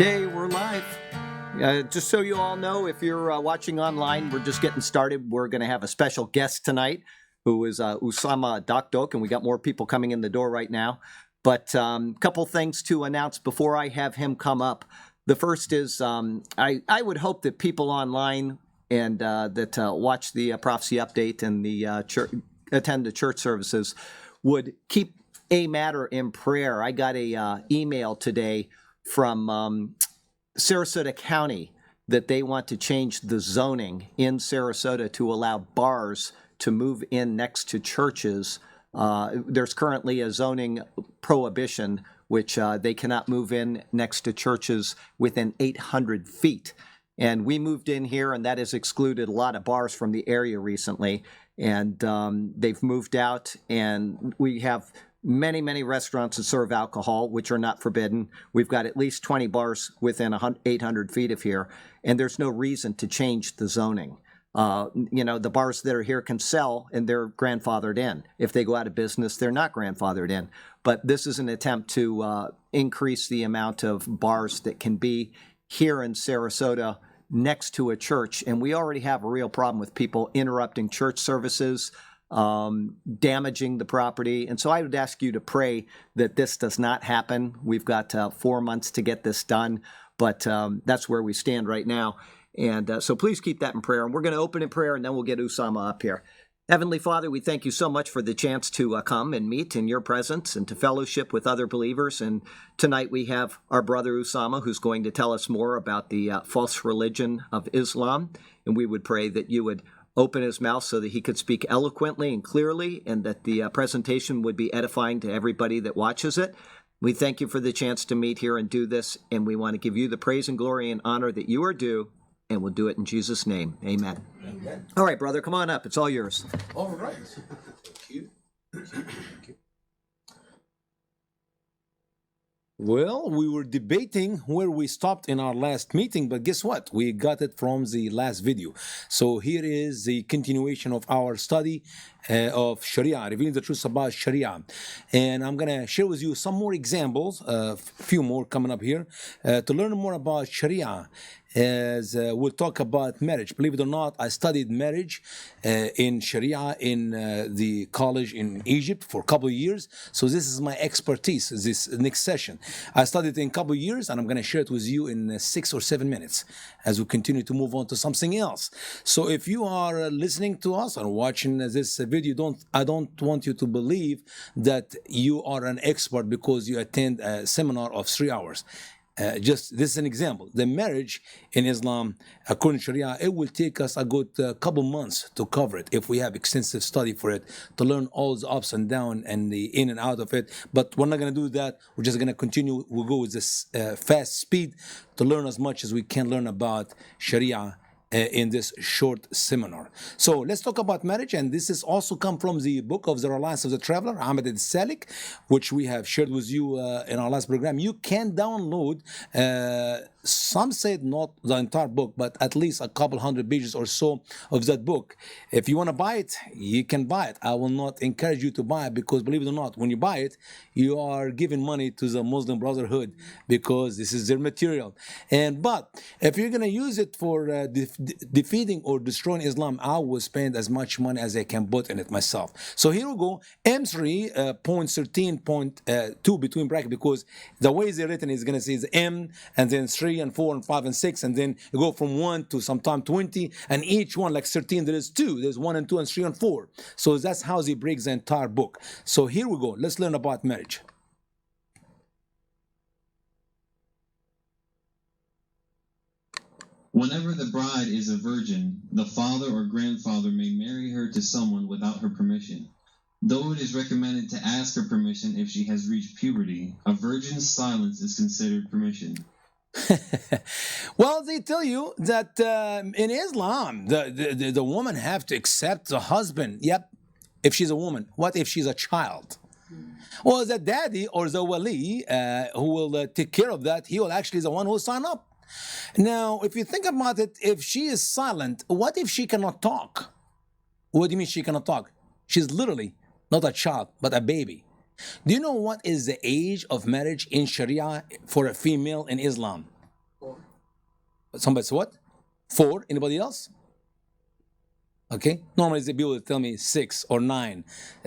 Okay, we're live. Just so you all know, if you're watching online, we're just getting started. We're going to have a special guest tonight who is Usama Dokdok, and we got more people coming in the door right now. But a couple things to announce before I have him come up. The first is I would hope that people online and that watch the prophecy update and the attend the church services would keep a matter in prayer. I got a email today from Sarasota County that they want to change the zoning in Sarasota to allow bars to move in next to churches. There's currently a zoning prohibition which they cannot move in next to churches within 800 feet. And we moved in here, and that has excluded a lot of bars from the area recently. And they've moved out, and we have many restaurants that serve alcohol, which are not forbidden. We've got at least 20 bars within 800 feet of here, and there's no reason to change the zoning. The bars that are here can sell, and they're grandfathered in. If they go out of business, they're not grandfathered in. But this is an attempt to increase the amount of bars that can be here in Sarasota next to a church. And we already have a real problem with people interrupting church services, damaging the property. And so I would ask you to pray that this does not happen. We've got 4 months to get this done, but that's where we stand right now. And so please keep that in prayer. And we're going to open in prayer, and then we'll get Usama up here. Heavenly Father, we thank you so much for the chance to come and meet in your presence and to fellowship with other believers. And tonight we have our brother Usama, who's going to tell us more about the false religion of Islam. And we would pray that you would open his mouth so that he could speak eloquently and clearly, and that the presentation would be edifying to everybody that watches it. We thank you for the chance to meet here and do this, and we want to give you the praise and glory and honor that you are due, and we'll do it in Jesus' name. Amen. Amen. All right, brother, come on up. It's all yours. All right. Thank you. Thank you. Well, we were debating where we stopped in our last meeting, but guess what? We got it from the last video. So here is the continuation of our study of Sharia, revealing the truth about Sharia. And I'm going to share with you some more examples, a few more coming up here, to learn more about Sharia. As we'll talk about marriage. Believe it or not, I studied marriage in Sharia in the college in Egypt for a couple of years. So this is my expertise, this next session. I studied it in a couple of years, and I'm going to share it with you in 6 or 7 minutes as we continue to move on to something else. So if you are listening to us or watching this video, I don't want you to believe that you are an expert because you attend a seminar of 3 hours. Just this is an example. The marriage in Islam, according to Sharia, it will take us a good couple months to cover it if we have extensive study for it, to learn all the ups and downs and the in and out of it. But we're not going to do that. We're just going to continue. We'll go with this fast speed to learn as much as we can learn about Sharia in this short seminar. So let's talk about marriage, and this is also come from the book of The Reliance of the Traveler, Ahmed al-Salik, which we have shared with you in our last program. You can download, some said not the entire book, but at least a couple hundred pages or so of that book. If you want to buy it, you can buy it. I will not encourage you to buy it because, believe it or not, when you buy it, you are giving money to the Muslim Brotherhood because this is their material. But if you're going to use it for defeating or destroying Islam, I will spend as much money as I can put in it myself. So here we go, M3.13.2 between brackets, because the way they're written is going to say is M and then 3 and 4 and 5 and 6, and then you go from 1 to sometime 20, and each one, like 13, there is 2. There's 1 and 2 and 3 and 4. So that's how they break the entire book. So here we go. Let's learn about marriage. Whenever the bride is a virgin, the father or grandfather may marry her to someone without her permission. Though it is recommended to ask her permission if she has reached puberty, a virgin's silence is considered permission. Well, they tell you that in Islam, the woman have to accept the husband. Yep, if she's a woman. What if she's a child? Well, the daddy or the wali who will take care of that, he will actually the one who will sign up. Now, if you think about it, if she is silent, what if she cannot talk? What do you mean she cannot talk? She's literally not a child, but a baby. Do you know what is the age of marriage in Sharia for a female in Islam? Somebody said what? 4. Anybody else? Okay. Normally the people will tell me 6 or 9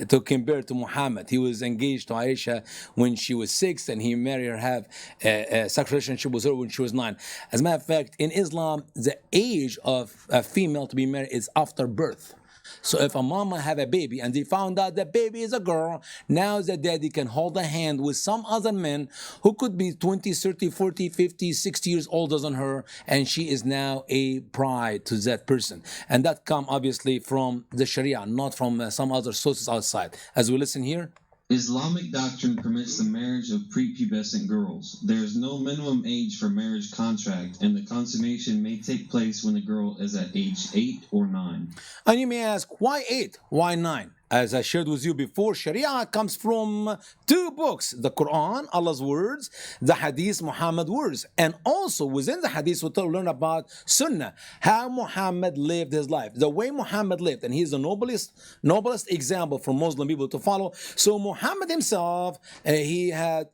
to compare to Muhammad. He was engaged to Aisha when she was 6, and he married her, have a sexual relationship with her when she was 9. As a matter of fact, in Islam, the age of a female to be married is after birth. So if a mama have a baby and they found out the baby is a girl, now the daddy can hold a hand with some other men who could be 20, 30, 40, 50, 60 years older than her, and she is now a bride to that person. And that come obviously from the Sharia, not from some other sources outside. As we listen here. Islamic doctrine permits the marriage of prepubescent girls. There is no minimum age for marriage contract, and the consummation may take place when the girl is at age 8 or 9. And you may ask, why 8? Why 9? As I shared with you before, Sharia comes from 2 books, the Quran, Allah's words, the Hadith, Muhammad's words. And also within the Hadith, we learn about Sunnah, how Muhammad lived his life, the way Muhammad lived. And he's the noblest example for Muslim people to follow. So Muhammad himself, he had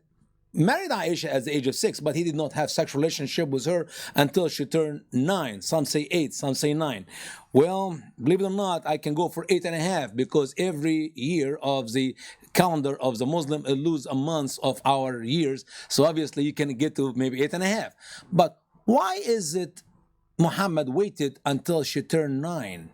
married Aisha at the age of 6, but he did not have sexual relationship with her until she turned 9. Some say 8, some say 9. Well, believe it or not, I can go for 8.5 because every year of the calendar of the Muslim it lose a month of our years. So obviously you can get to maybe 8.5. But why is it Muhammad waited until she turned 9?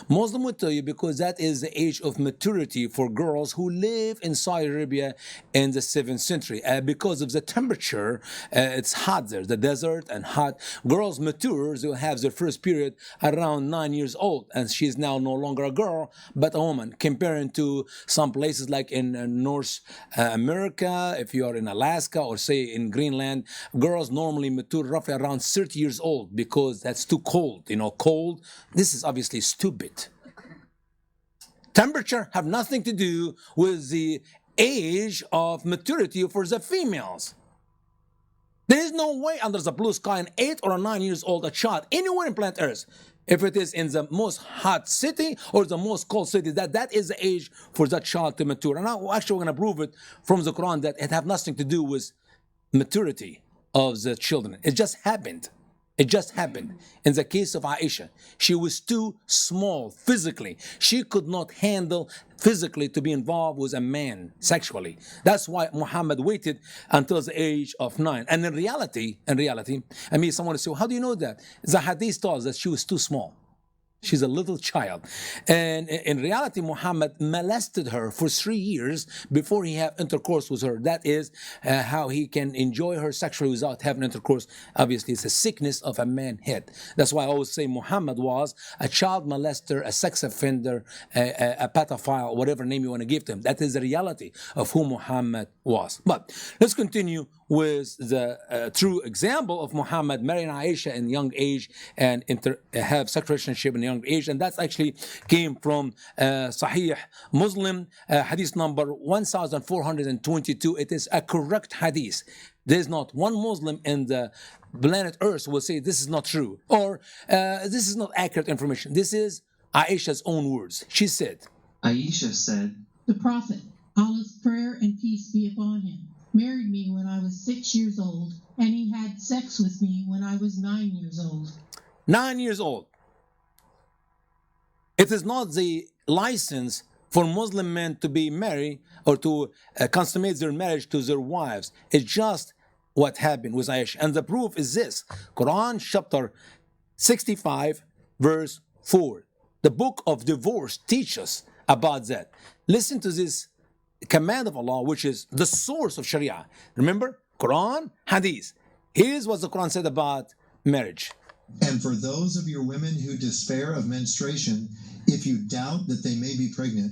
Muslim would tell you because that is the age of maturity for girls who live in Saudi Arabia in the 7th century. Because of the temperature, it's hot there, the desert and hot. Girls mature, they will have their first period around 9 years old, and she's now no longer a girl, but a woman. Comparing to some places like in North America, if you are in Alaska or say in Greenland, girls normally mature roughly around 30 years old because that's too cold. Cold. This is obviously stupid. Temperature have nothing to do with the age of maturity for the females. There is no way under the blue sky an 8 or a 9 years old a child anywhere in planet Earth, if it is in the most hot city or the most cold city, that is the age for that child to mature. And now actually we're going to prove it from the Quran that it have nothing to do with maturity of the children. It just happened. It just happened. In the case of Aisha, she was too small physically. She could not handle physically to be involved with a man sexually. That's why Muhammad waited until the age of 9. And in reality, I mean, someone will say, well, how do you know that? The hadith tells that she was too small. She's a little child. And in reality, Muhammad molested her for 3 years before he had intercourse with her. That is how he can enjoy her sexually without having intercourse. Obviously, it's a sickness of a man's head. That's why I always say Muhammad was a child molester, a sex offender, a pedophile, whatever name you want to give to him. That is the reality of who Muhammad was. But let's continue with the true example of Muhammad marrying Aisha in young age and have sexual relationship in young age, and that actually came from Sahih Muslim, hadith number 1422. It is a correct hadith. There's not one Muslim in the planet Earth will say this is not true or this is not accurate information. This is Aisha's own words. She said, Aisha said, "The Prophet, Allah's prayer and peace be upon him, married me when I was 6 years old, and he had sex with me when I was 9 years old." 9 years old. It is not the license for Muslim men to be married or to consummate their marriage to their wives. It's just what happened with Aisha. And the proof is this. Quran chapter 65 verse 4. The book of divorce teaches about that. Listen to this command of Allah, which is the source of Sharia. Remember, Quran, Hadith. Here's what the Quran said about marriage. "And for those of your women who despair of menstruation, if you doubt that they may be pregnant,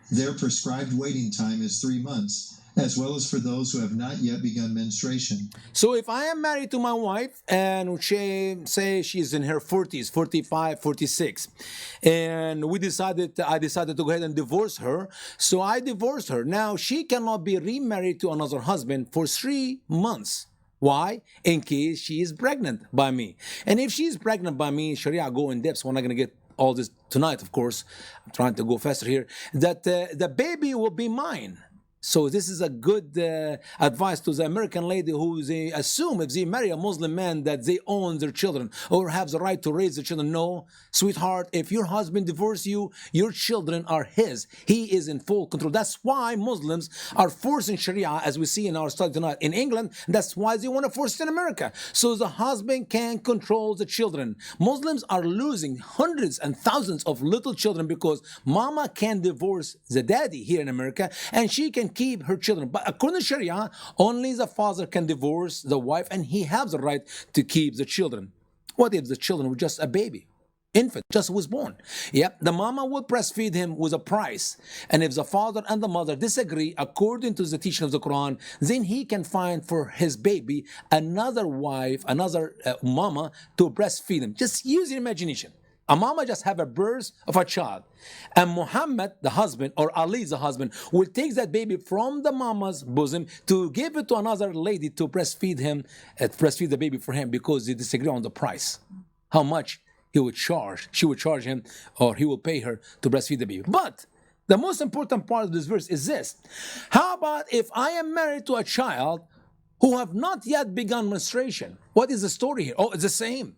their prescribed waiting time is 3 months, as well as for those who have not yet begun menstruation." So if I am married to my wife and she say she's in her 40s, 45, 46, and I decided to go ahead and divorce her, so I divorced her. Now she cannot be remarried to another husband for 3 months. Why? In case she is pregnant by me. And if she is pregnant by me, Sharia go in depth. We're not going to get all this tonight, of course. I'm trying to go faster here. That the baby will be mine. So this is a good advice to the American lady who they assume if they marry a Muslim man that they own their children or have the right to raise their children. No, sweetheart, if your husband divorced you, your children are his. He is in full control. That's why Muslims are forcing Sharia, as we see in our study tonight in England. That's why they want to force it in America. So the husband can control the children. Muslims are losing hundreds and thousands of little children because mama can divorce the daddy here in America and she can keep her children. But according to Sharia, only the father can divorce the wife and he has the right to keep the children. What if the children were just a baby? Infant just was born. Yep, the mama will breastfeed him with a price. And if the father and the mother disagree according to the teaching of the Quran, then he can find for his baby another wife, another mama to breastfeed him. Just use your imagination. A mama just have a birth of a child. And Muhammad, the husband, or Ali, the husband, will take that baby from the mama's bosom to give it to another lady to breastfeed him, breastfeed the baby for him because they disagree on the price. How much he would charge, she would charge him, or he will pay her to breastfeed the baby. But the most important part of this verse is this. How about if I am married to a child who have not yet begun menstruation? What is the story here? Oh, it's the same.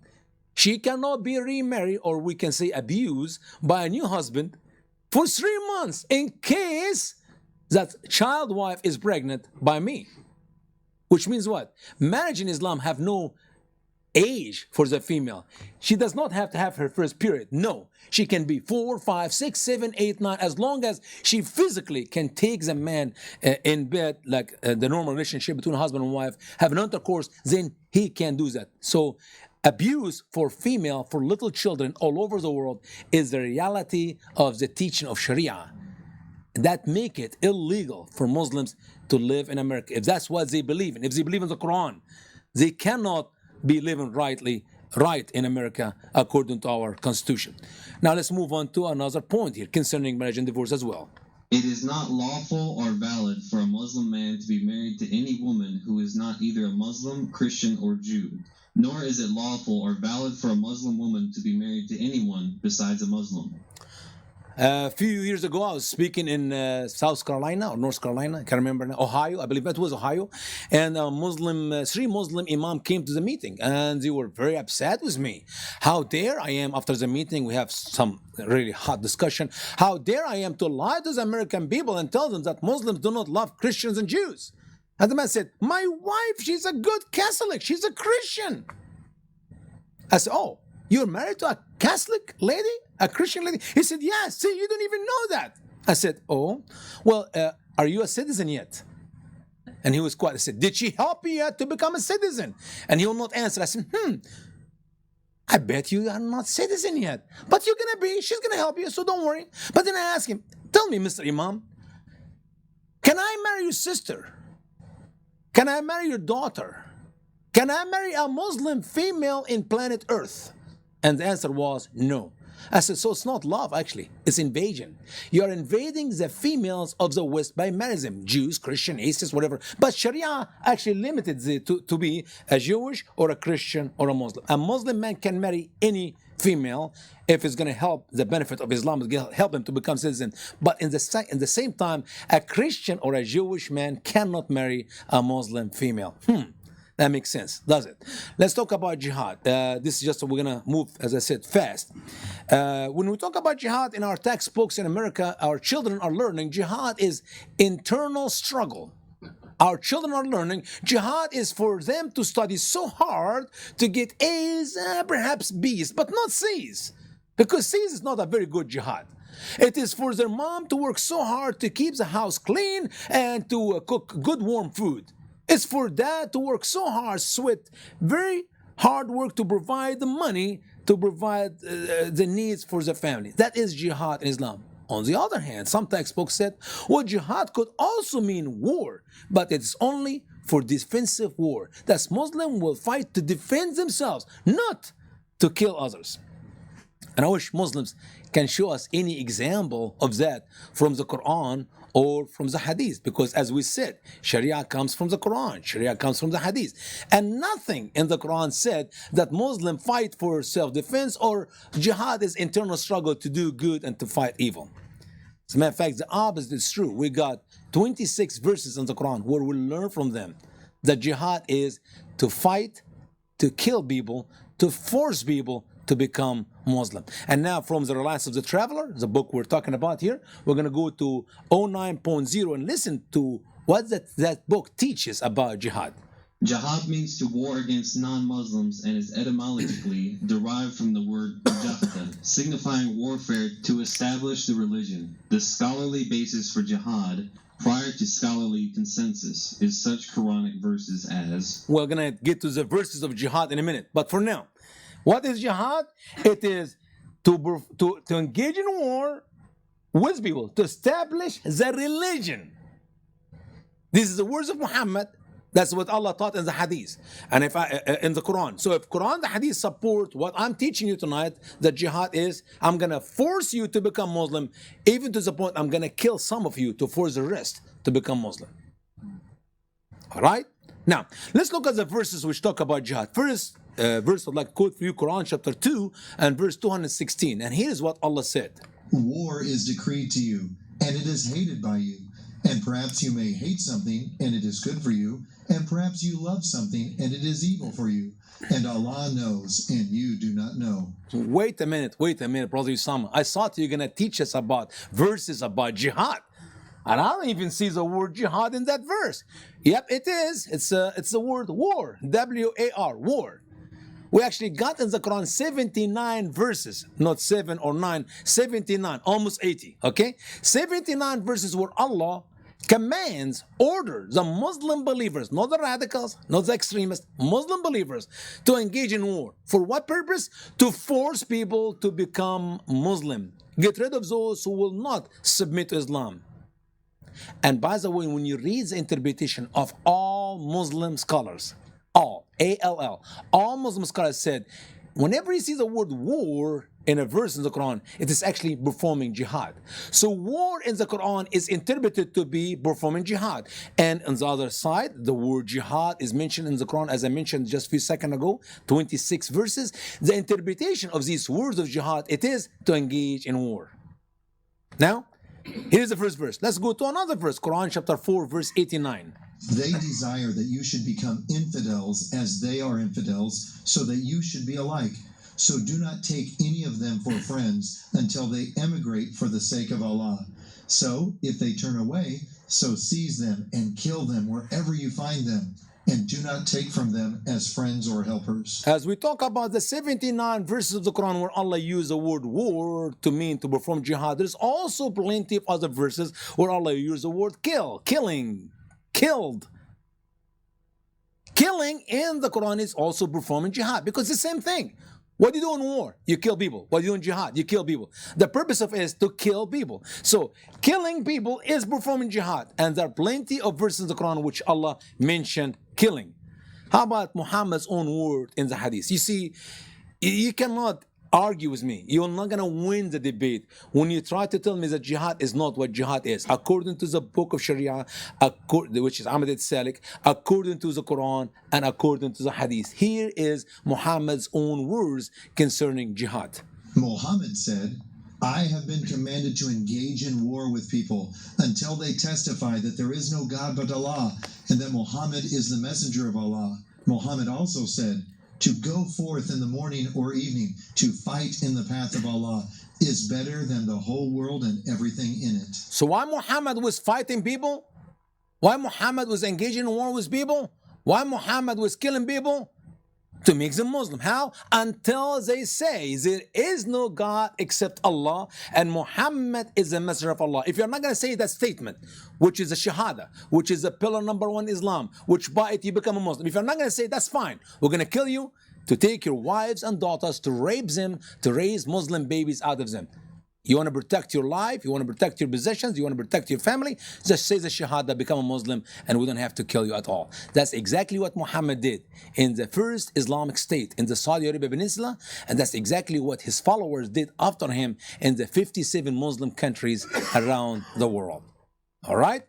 She cannot be remarried, or we can say abused, by a new husband for 3 months in case that child wife is pregnant by me. Which means what? Marriage in Islam have no age for the female. She does not have to have her first period. No. She can be 4, 5, 6, 7, 8, 9, as long as she physically can take the man in bed, like the normal relationship between husband and wife, have an intercourse, then he can do that. So abuse for female, for little children all over the world is the reality of the teaching of Sharia. That make it illegal for Muslims to live in America. If that's what they believe in, if they believe in the Quran, they cannot be living right in America according to our Constitution. Now let's move on to another point here concerning marriage and divorce as well. It is not lawful or valid for a Muslim man to be married to any woman who is not either a Muslim, Christian, or Jew. Nor is it lawful or valid for a Muslim woman to be married to anyone besides a Muslim. A few years ago, I was speaking in South Carolina or North Carolina, I can't remember now, Ohio, I believe that was Ohio, and three Muslim imam came to the meeting, and they were very upset with me. How dare I am, after the meeting, we have some really hot discussion, how dare I am to lie to the American people and tell them that Muslims do not love Christians and Jews. And the man said, my wife, she's a good Catholic, she's a Christian. I said, oh, you're married to a Catholic lady? A Christian lady? He said, yes. See, you don't even know that. I said, oh, well, are you a citizen yet? And he was quiet. I said, did she help you yet to become a citizen? And he will not answer. I said, I bet you are not citizen yet. But you're going to be. She's going to help you, so don't worry. But then I asked him, tell me, Mr. Imam, can I marry your sister? Can I marry your daughter? Can I marry a Muslim female in planet Earth? And the answer was no. I said, so it's not love, actually. It's invasion. You are invading the females of the West by marrying them. Jews, Christian, atheists, whatever. But Sharia actually limited it to be a Jewish or a Christian or a Muslim. A Muslim man can marry any female if it's going to help the benefit of Islam, help him to become citizen. But in the same time, a Christian or a Jewish man cannot marry a Muslim female. That makes sense, does it? Let's talk about jihad. This is just, we're going to move, as I said, fast. When we talk about jihad in our textbooks in America, our children are learning jihad is internal struggle. Our children are learning jihad is for them to study so hard to get A's, perhaps B's, but not C's. Because C's is not a very good jihad. It is for their mom to work so hard to keep the house clean and to cook good warm food. It's for dad to work so hard, sweat, very hard work to provide the money, to provide the needs for the family. That is jihad in Islam. On the other hand, some textbooks said, well, jihad could also mean war, but it's only for defensive war. That Muslims will fight to defend themselves, not to kill others. And I wish Muslims can show us any example of that from the Quran or from the Hadith, because as we said, Sharia comes from the Quran, Sharia comes from the Hadith, and nothing in the Quran said that Muslims fight for self-defense or jihad is internal struggle to do good and to fight evil. As a matter of fact, the opposite is true. We got 26 verses in the Quran where we learn from them that jihad is to fight, to kill people, to force people to become Muslim. And now from the Reliance of the Traveler, the book we're talking about here, we're going to go to 09.0 and listen to what that book teaches about jihad. Jihad means to war against non-Muslims and is etymologically derived from the word jahda, signifying warfare to establish the religion. The scholarly basis for jihad, prior to scholarly consensus, is such Quranic verses as... We're going to get to the verses of jihad in a minute. But for now, what is jihad? It is to engage in war with people, to establish the religion. This is the words of Muhammad. That's what Allah taught in the Hadith and in the Quran. So if Quran and the Hadith support what I'm teaching you tonight, that jihad is, I'm going to force you to become Muslim, even to the point I'm going to kill some of you to force the rest to become Muslim. All right? Now, let's look at the verses which talk about jihad. First verse I'd like to quote for you, Quran chapter 2 and verse 216. And here's what Allah said. War is decreed to you, and it is hated by you. And perhaps you may hate something, and it is good for you. And perhaps you love something, and it is evil for you. And Allah knows, and you do not know. Wait a minute, Brother Usama. I thought you're going to teach us about verses about jihad. And I don't even see the word jihad in that verse. Yep, it is. It's the word war. W-A-R, war. We actually got in the Quran 79 verses, not 7 or 9, 79, almost 80, okay? 79 verses where Allah commands, orders the Muslim believers, not the radicals, not the extremists, Muslim believers, to engage in war. For what purpose? To force people to become Muslim. Get rid of those who will not submit to Islam. And by the way, when you read the interpretation of all Muslim scholars, all, A-L-L, all Muslim scholars said, whenever you see the word war in a verse in the Quran, it is actually performing jihad. So war in the Quran is interpreted to be performing jihad. And on the other side, the word jihad is mentioned in the Quran, as I mentioned just a few seconds ago, 26 verses. The interpretation of these words of jihad, it is to engage in war. Now, here's the first verse. Let's go to another verse, Quran chapter 4, verse 89. They desire that you should become infidels as they are infidels, so that you should be alike. So do not take any of them for friends until they emigrate for the sake of Allah. So if they turn away, so seize them and kill them wherever you find them, and do not take from them as friends or helpers. As we talk about the 79 verses of the Quran where Allah used the word war to mean to perform jihad, there's also plenty of other verses where Allah used the word kill, killing, killed. Killing in the Quran is also performing jihad because it's the same thing. What do you do in war? You kill people. What do you do in jihad? You kill people. The purpose of it is to kill people. So killing people is performing jihad. And there are plenty of verses in the Quran which Allah mentioned killing. How about Muhammad's own word in the hadith? You see, you cannot argue with me. You're not going to win the debate when you try to tell me that jihad is not what jihad is. According to the book of Sharia, which is Ahmad al-Salik, according to the Quran, and according to the hadith. Here is Muhammad's own words concerning jihad. Muhammad said, I have been commanded to engage in war with people until they testify that there is no God but Allah, and that Muhammad is the messenger of Allah. Muhammad also said, to go forth in the morning or evening to fight in the path of Allah is better than the whole world and everything in it. So why Muhammad was fighting people? Why Muhammad was engaging in war with people? Why Muhammad was killing people? To make them Muslim. How? Until they say there is no God except Allah and Muhammad is the messenger of Allah. If you're not going to say that statement, which is a shahada, which is a pillar number one Islam, which by it you become a Muslim. If you're not going to say that's fine, we're going to kill you, to take your wives and daughters, to rape them, to raise Muslim babies out of them. You want to protect your life, you want to protect your possessions, you want to protect your family, just say the Shahada, become a Muslim, and we don't have to kill you at all. That's exactly what Muhammad did in the first Islamic state in the Saudi Arabia Peninsula, and that's exactly what his followers did after him in the 57 Muslim countries around the world. All right?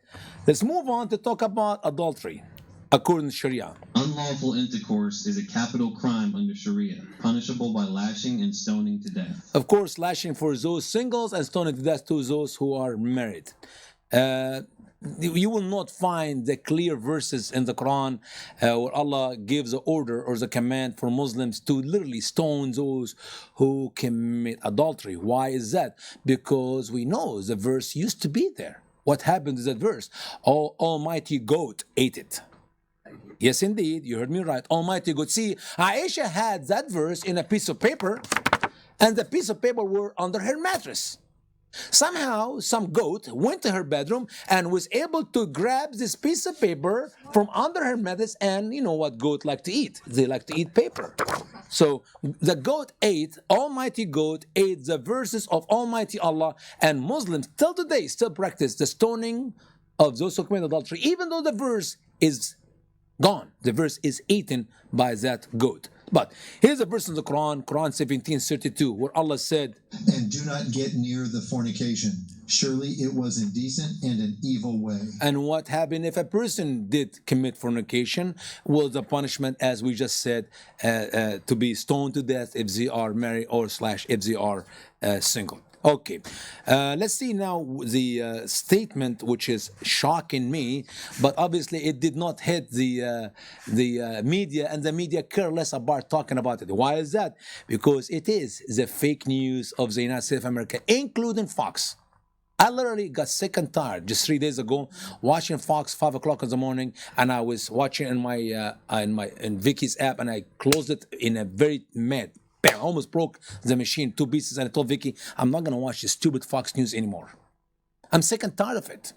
Let's move on to talk about adultery. according to Sharia. Unlawful intercourse is a capital crime under Sharia, punishable by lashing and stoning to death. Of course, lashing for those singles and stoning to death to those who are married. You will not find the clear verses in the Quran where Allah gives the order or the command for Muslims to literally stone those who commit adultery. Why is that? Because we know the verse used to be there. What happened to that verse? Almighty goat ate it. Yes, indeed, you heard me right. Almighty goat. See, Aisha had that verse in a piece of paper, and the piece of paper were under her mattress. Somehow, some goat went to her bedroom and was able to grab this piece of paper from under her mattress, and you know what goats like to eat. They like to eat paper. So the goat ate, Almighty goat ate the verses of Almighty Allah, and Muslims till today still practice the stoning of those who commit adultery, even though the verse is gone. The verse is eaten by that goat. But here's a verse in the Quran, Quran 17:32, where Allah said, And do not get near the fornication. Surely it was indecent and an evil way. and what happened if a person did commit fornication? Well, the punishment, as we just said, to be stoned to death if they are married or / if they are single. Okay, let's see now the statement which is shocking me, but obviously it did not hit the media, and the media care less about talking about it. Why is that? Because it is the fake news of the United States of America, including Fox. I literally got sick and tired just 3 days ago watching Fox 5 o'clock in the morning, and I was watching in Vicky's app, and I closed it in a very mad. Bam, I almost broke the machine 2 pieces, and I told Vicky, I'm not going to watch this stupid Fox News anymore. I'm sick and tired of it.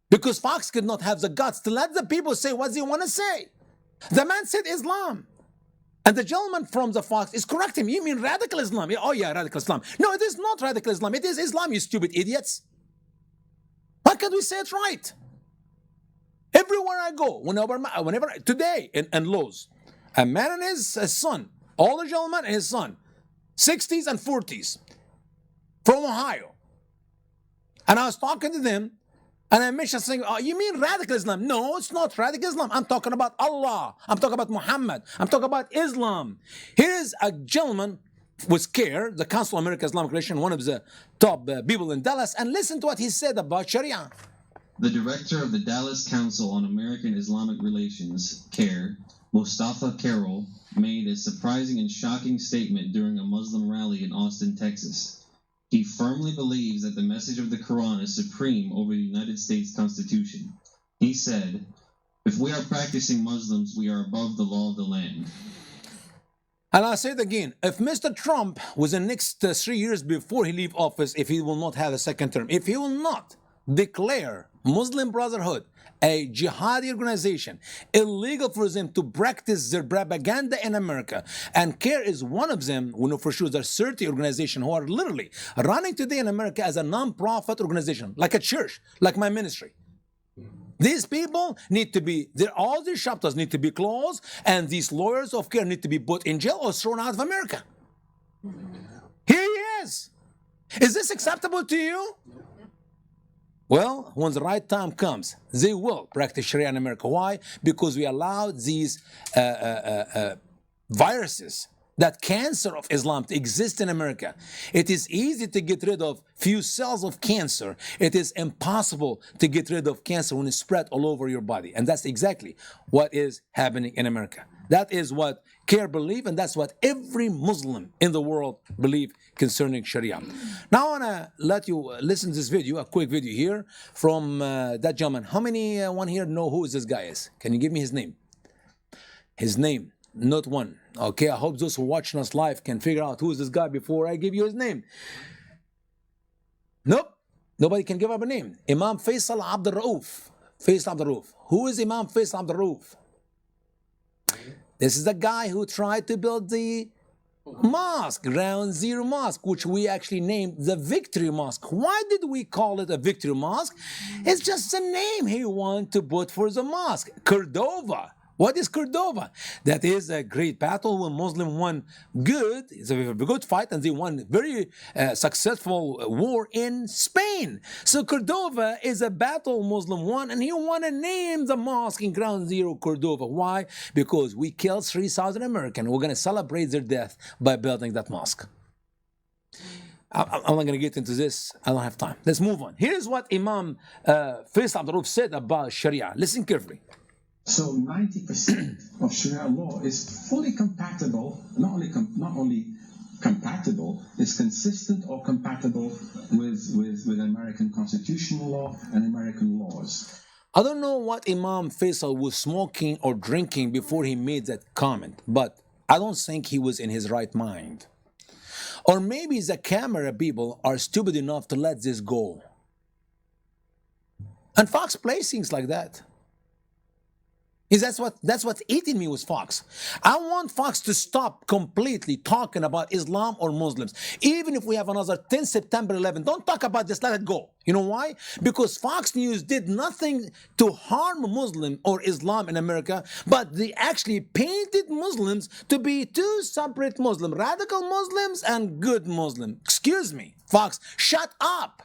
Because Fox could not have the guts to let the people say what they want to say. The man said Islam. And the gentleman from the Fox is correcting him. You mean radical Islam? Oh yeah, radical Islam. No, it is not radical Islam. It is Islam, you stupid idiots. Why can't we say it right? Everywhere I go, whenever today in Lowe's, a man and his son, older gentleman and his son, 60s and 40s, from Ohio. And I was talking to them, and I mentioned saying, oh, you mean radical Islam? No, it's not radical Islam. I'm talking about Allah. I'm talking about Muhammad. I'm talking about Islam. Here's a gentleman with CARE, the Council of American Islamic Relations, one of the top people in Dallas, and listen to what he said about Sharia. The director of the Dallas Council on American Islamic Relations, CARE, Mustafa Carroll, made a surprising and shocking statement during a Muslim rally in Austin, Texas. He firmly believes that the message of the Quran is supreme over the United States Constitution. He said, "If we are practicing Muslims, we are above the law of the land." And I'll say it again, if Mr. Trump was the next 3 years before he leave office, if he will not have a second term, if he will not declare Muslim Brotherhood a jihadi organization, illegal for them to practice their propaganda in America, and CARE is one of them, we know for sure there's 30 organizations who are literally running today in America as a non-profit organization, like a church, like my ministry. These people need to be, all their chapters need to be closed, and these lawyers of CARE need to be put in jail or thrown out of America. Here he is. Is this acceptable to you? Well, when the right time comes, they will practice Sharia in America. Why? Because we allowed these viruses, that cancer of Islam, to exist in America. It is easy to get rid of few cells of cancer. It is impossible to get rid of cancer when it's spread all over your body. And that's exactly what is happening in America. That is what CARE believe, and that's what every Muslim in the world believe concerning Sharia. Now I want to let you listen to this video, a quick video here from that gentleman. How many one here know who this guy is? Can you give me his name? His name, not one. Okay, I hope those who are watching us live can figure out who is this guy before I give you his name. Nope, nobody can give up a name. Imam Faisal Abdul Rauf. Faisal Abdul Rauf. Who is Imam Faisal Abdul Rauf? This is the guy who tried to build the mosque, Ground Zero Mosque, which we actually named the Victory Mosque. Why did we call it a Victory Mosque? It's just the name he wanted to put for the mosque. Cordova What is Cordova? That is a great battle when Muslim won good. It's a good fight, and they won very successful war in Spain. So Cordova is a battle Muslim won, and he want to name the mosque in Ground Zero Cordova. Why? Because we killed 3,000 Americans. We're going to celebrate their death by building that mosque. I'm not going to get into this. I don't have time. Let's move on. Here's what Imam Faisal Abdul Rauf said about Sharia. Listen carefully. So 90% of Sharia law is fully compatible, not only compatible, it's consistent or compatible with American constitutional law and American laws. I don't know what Imam Faisal was smoking or drinking before he made that comment, but I don't think he was in his right mind. Or maybe the camera people are stupid enough to let this go. And Fox plays things like that. That's what's eating me with Fox. I want Fox to stop completely talking about Islam or Muslims. Even if we have another 10 September 11, don't talk about this, let it go. You know why? Because Fox News did nothing to harm Muslim or Islam in America, but they actually painted Muslims to be two separate Muslims, radical Muslims and good Muslims. Excuse me, Fox, shut up.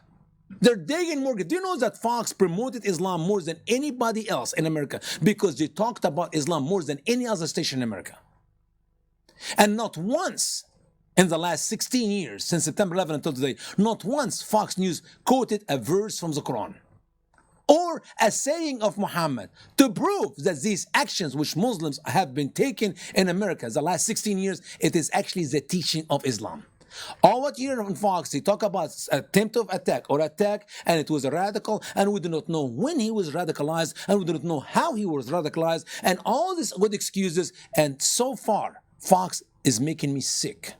They're digging more. Do you know that Fox promoted Islam more than anybody else in America because they talked about Islam more than any other station in America? And not once in the last 16 years, since September 11 until today, not once Fox News quoted a verse from the Quran or a saying of Muhammad to prove that these actions which Muslims have been taking in America the last 16 years, it is actually the teaching of Islam. All what you hear on Fox, they talk about attempt of attack, and it was a radical, and we do not know when he was radicalized, and we do not know how he was radicalized, and all these good excuses, and so far, Fox is making me sick.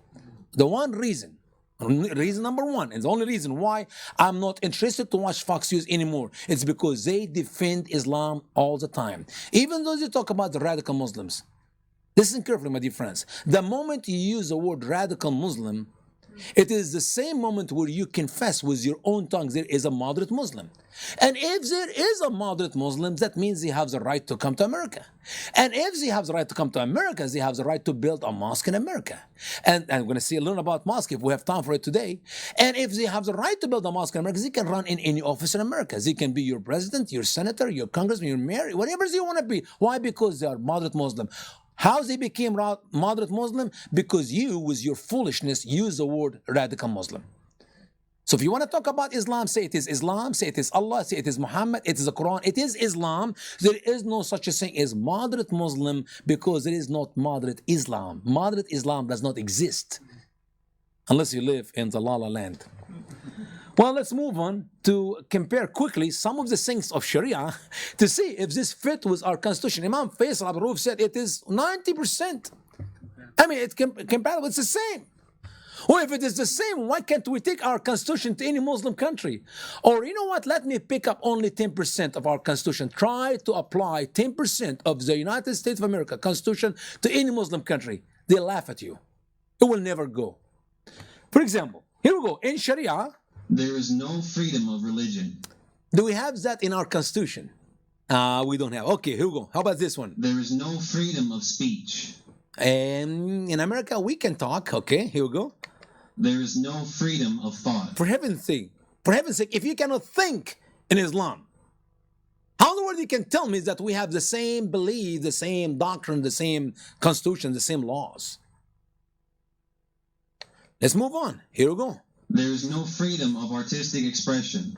The one reason number one, and the only reason why I'm not interested to watch Fox News anymore, it's because they defend Islam all the time. Even though they talk about the radical Muslims. Listen carefully, my dear friends. The moment you use the word radical Muslim, it is the same moment where you confess with your own tongue there is a moderate Muslim. And if there is a moderate Muslim, that means they have the right to come to America. And if they have the right to come to America, they have the right to build a mosque in America. And I'm going to learn about mosque if we have time for it today. And if they have the right to build a mosque in America, they can run in any office in America. They can be your president, your senator, your congressman, your mayor, whatever they want to be. Why? Because they are moderate Muslim. How they became moderate Muslim? Because you, with your foolishness, use the word radical Muslim. So if you want to talk about Islam, say it is Islam, say it is Allah, say it is Muhammad, it is the Quran, it is Islam. There is no such a thing as moderate Muslim because there is not moderate Islam. Moderate Islam does not exist unless you live in the La La Land. Well, let's move on to compare quickly some of the things of Sharia to see if this fit with our constitution. Imam Faisal Abdul Rauf said it is 90%. I mean, it's compatible, it's the same. Well, if it is the same, why can't we take our constitution to any Muslim country? Or you know what, let me pick up only 10% of our constitution. Try to apply 10% of the United States of America constitution to any Muslim country. They laugh at you. It will never go. For example, here we go. In Sharia, there is no freedom of religion. do we have that in our constitution? We don't have. Okay, here we go. How about this one? There is no freedom of speech. And in America, we can talk. Okay, here we go. There is no freedom of thought. For heaven's sake, if you cannot think in Islam, how in the world you can tell me that we have the same belief, the same doctrine, the same constitution, the same laws? Let's move on. Here we go. There is no freedom of artistic expression.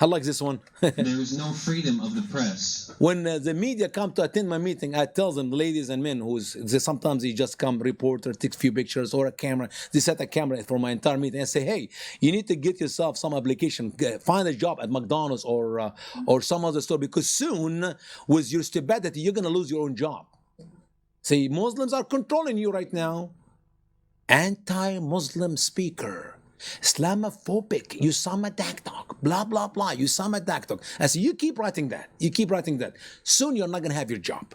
I like this one. There is no freedom of the press. When the media come to attend my meeting, I tell them, ladies and men, sometimes they just come, reporter, take a few pictures or a camera. They set a camera for my entire meeting and say, hey, you need to get yourself some application. Find a job at McDonald's or some other store because soon, with your stupidity, you're going to lose your own job. See, Muslims are controlling you right now. Anti-Muslim speaker. Islamophobic, Usama Daktok, blah, blah, blah, Usama Daktok. I say, you keep writing that. Soon you're not going to have your job.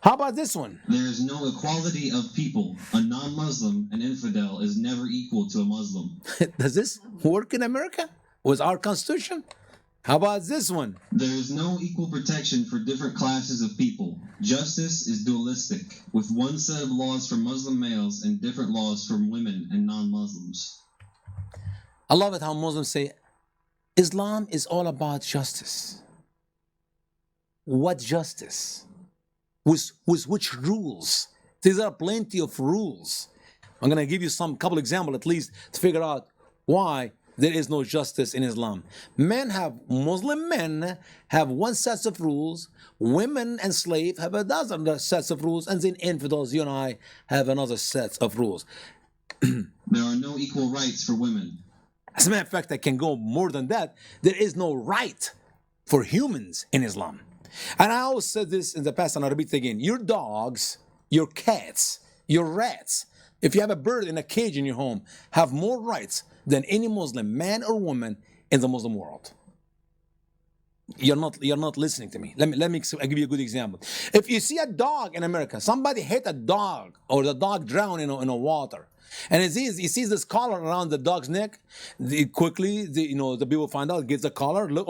How about this one? There is no equality of people. A non-Muslim, an infidel, is never equal to a Muslim. Does this work in America with our constitution? How about this one? There is no equal protection for different classes of people. Justice is dualistic, with one set of laws for Muslim males and different laws for women and non-Muslims. I love it how Muslims say Islam is all about justice. What justice? With which rules? There are plenty of rules. I'm going to give you couple examples at least to figure out why there is no justice in Islam. Muslim men have one set of rules, women and slaves have another set of rules, and then infidels, you and I, have another set of rules. There are no equal rights for women. As a matter of fact, I can go more than that. There is no right for humans in Islam. And I always said this in the past, and I'll repeat it again. Your dogs, your cats, your rats, if you have a bird in a cage in your home, have more rights than any Muslim man or woman in the Muslim world. You're not listening to me. Let me I'll give you a good example. If you see a dog in America, somebody hit a dog or the dog drowned in a water, and he sees this collar around the dog's neck. The people find out, gets the collar. Look,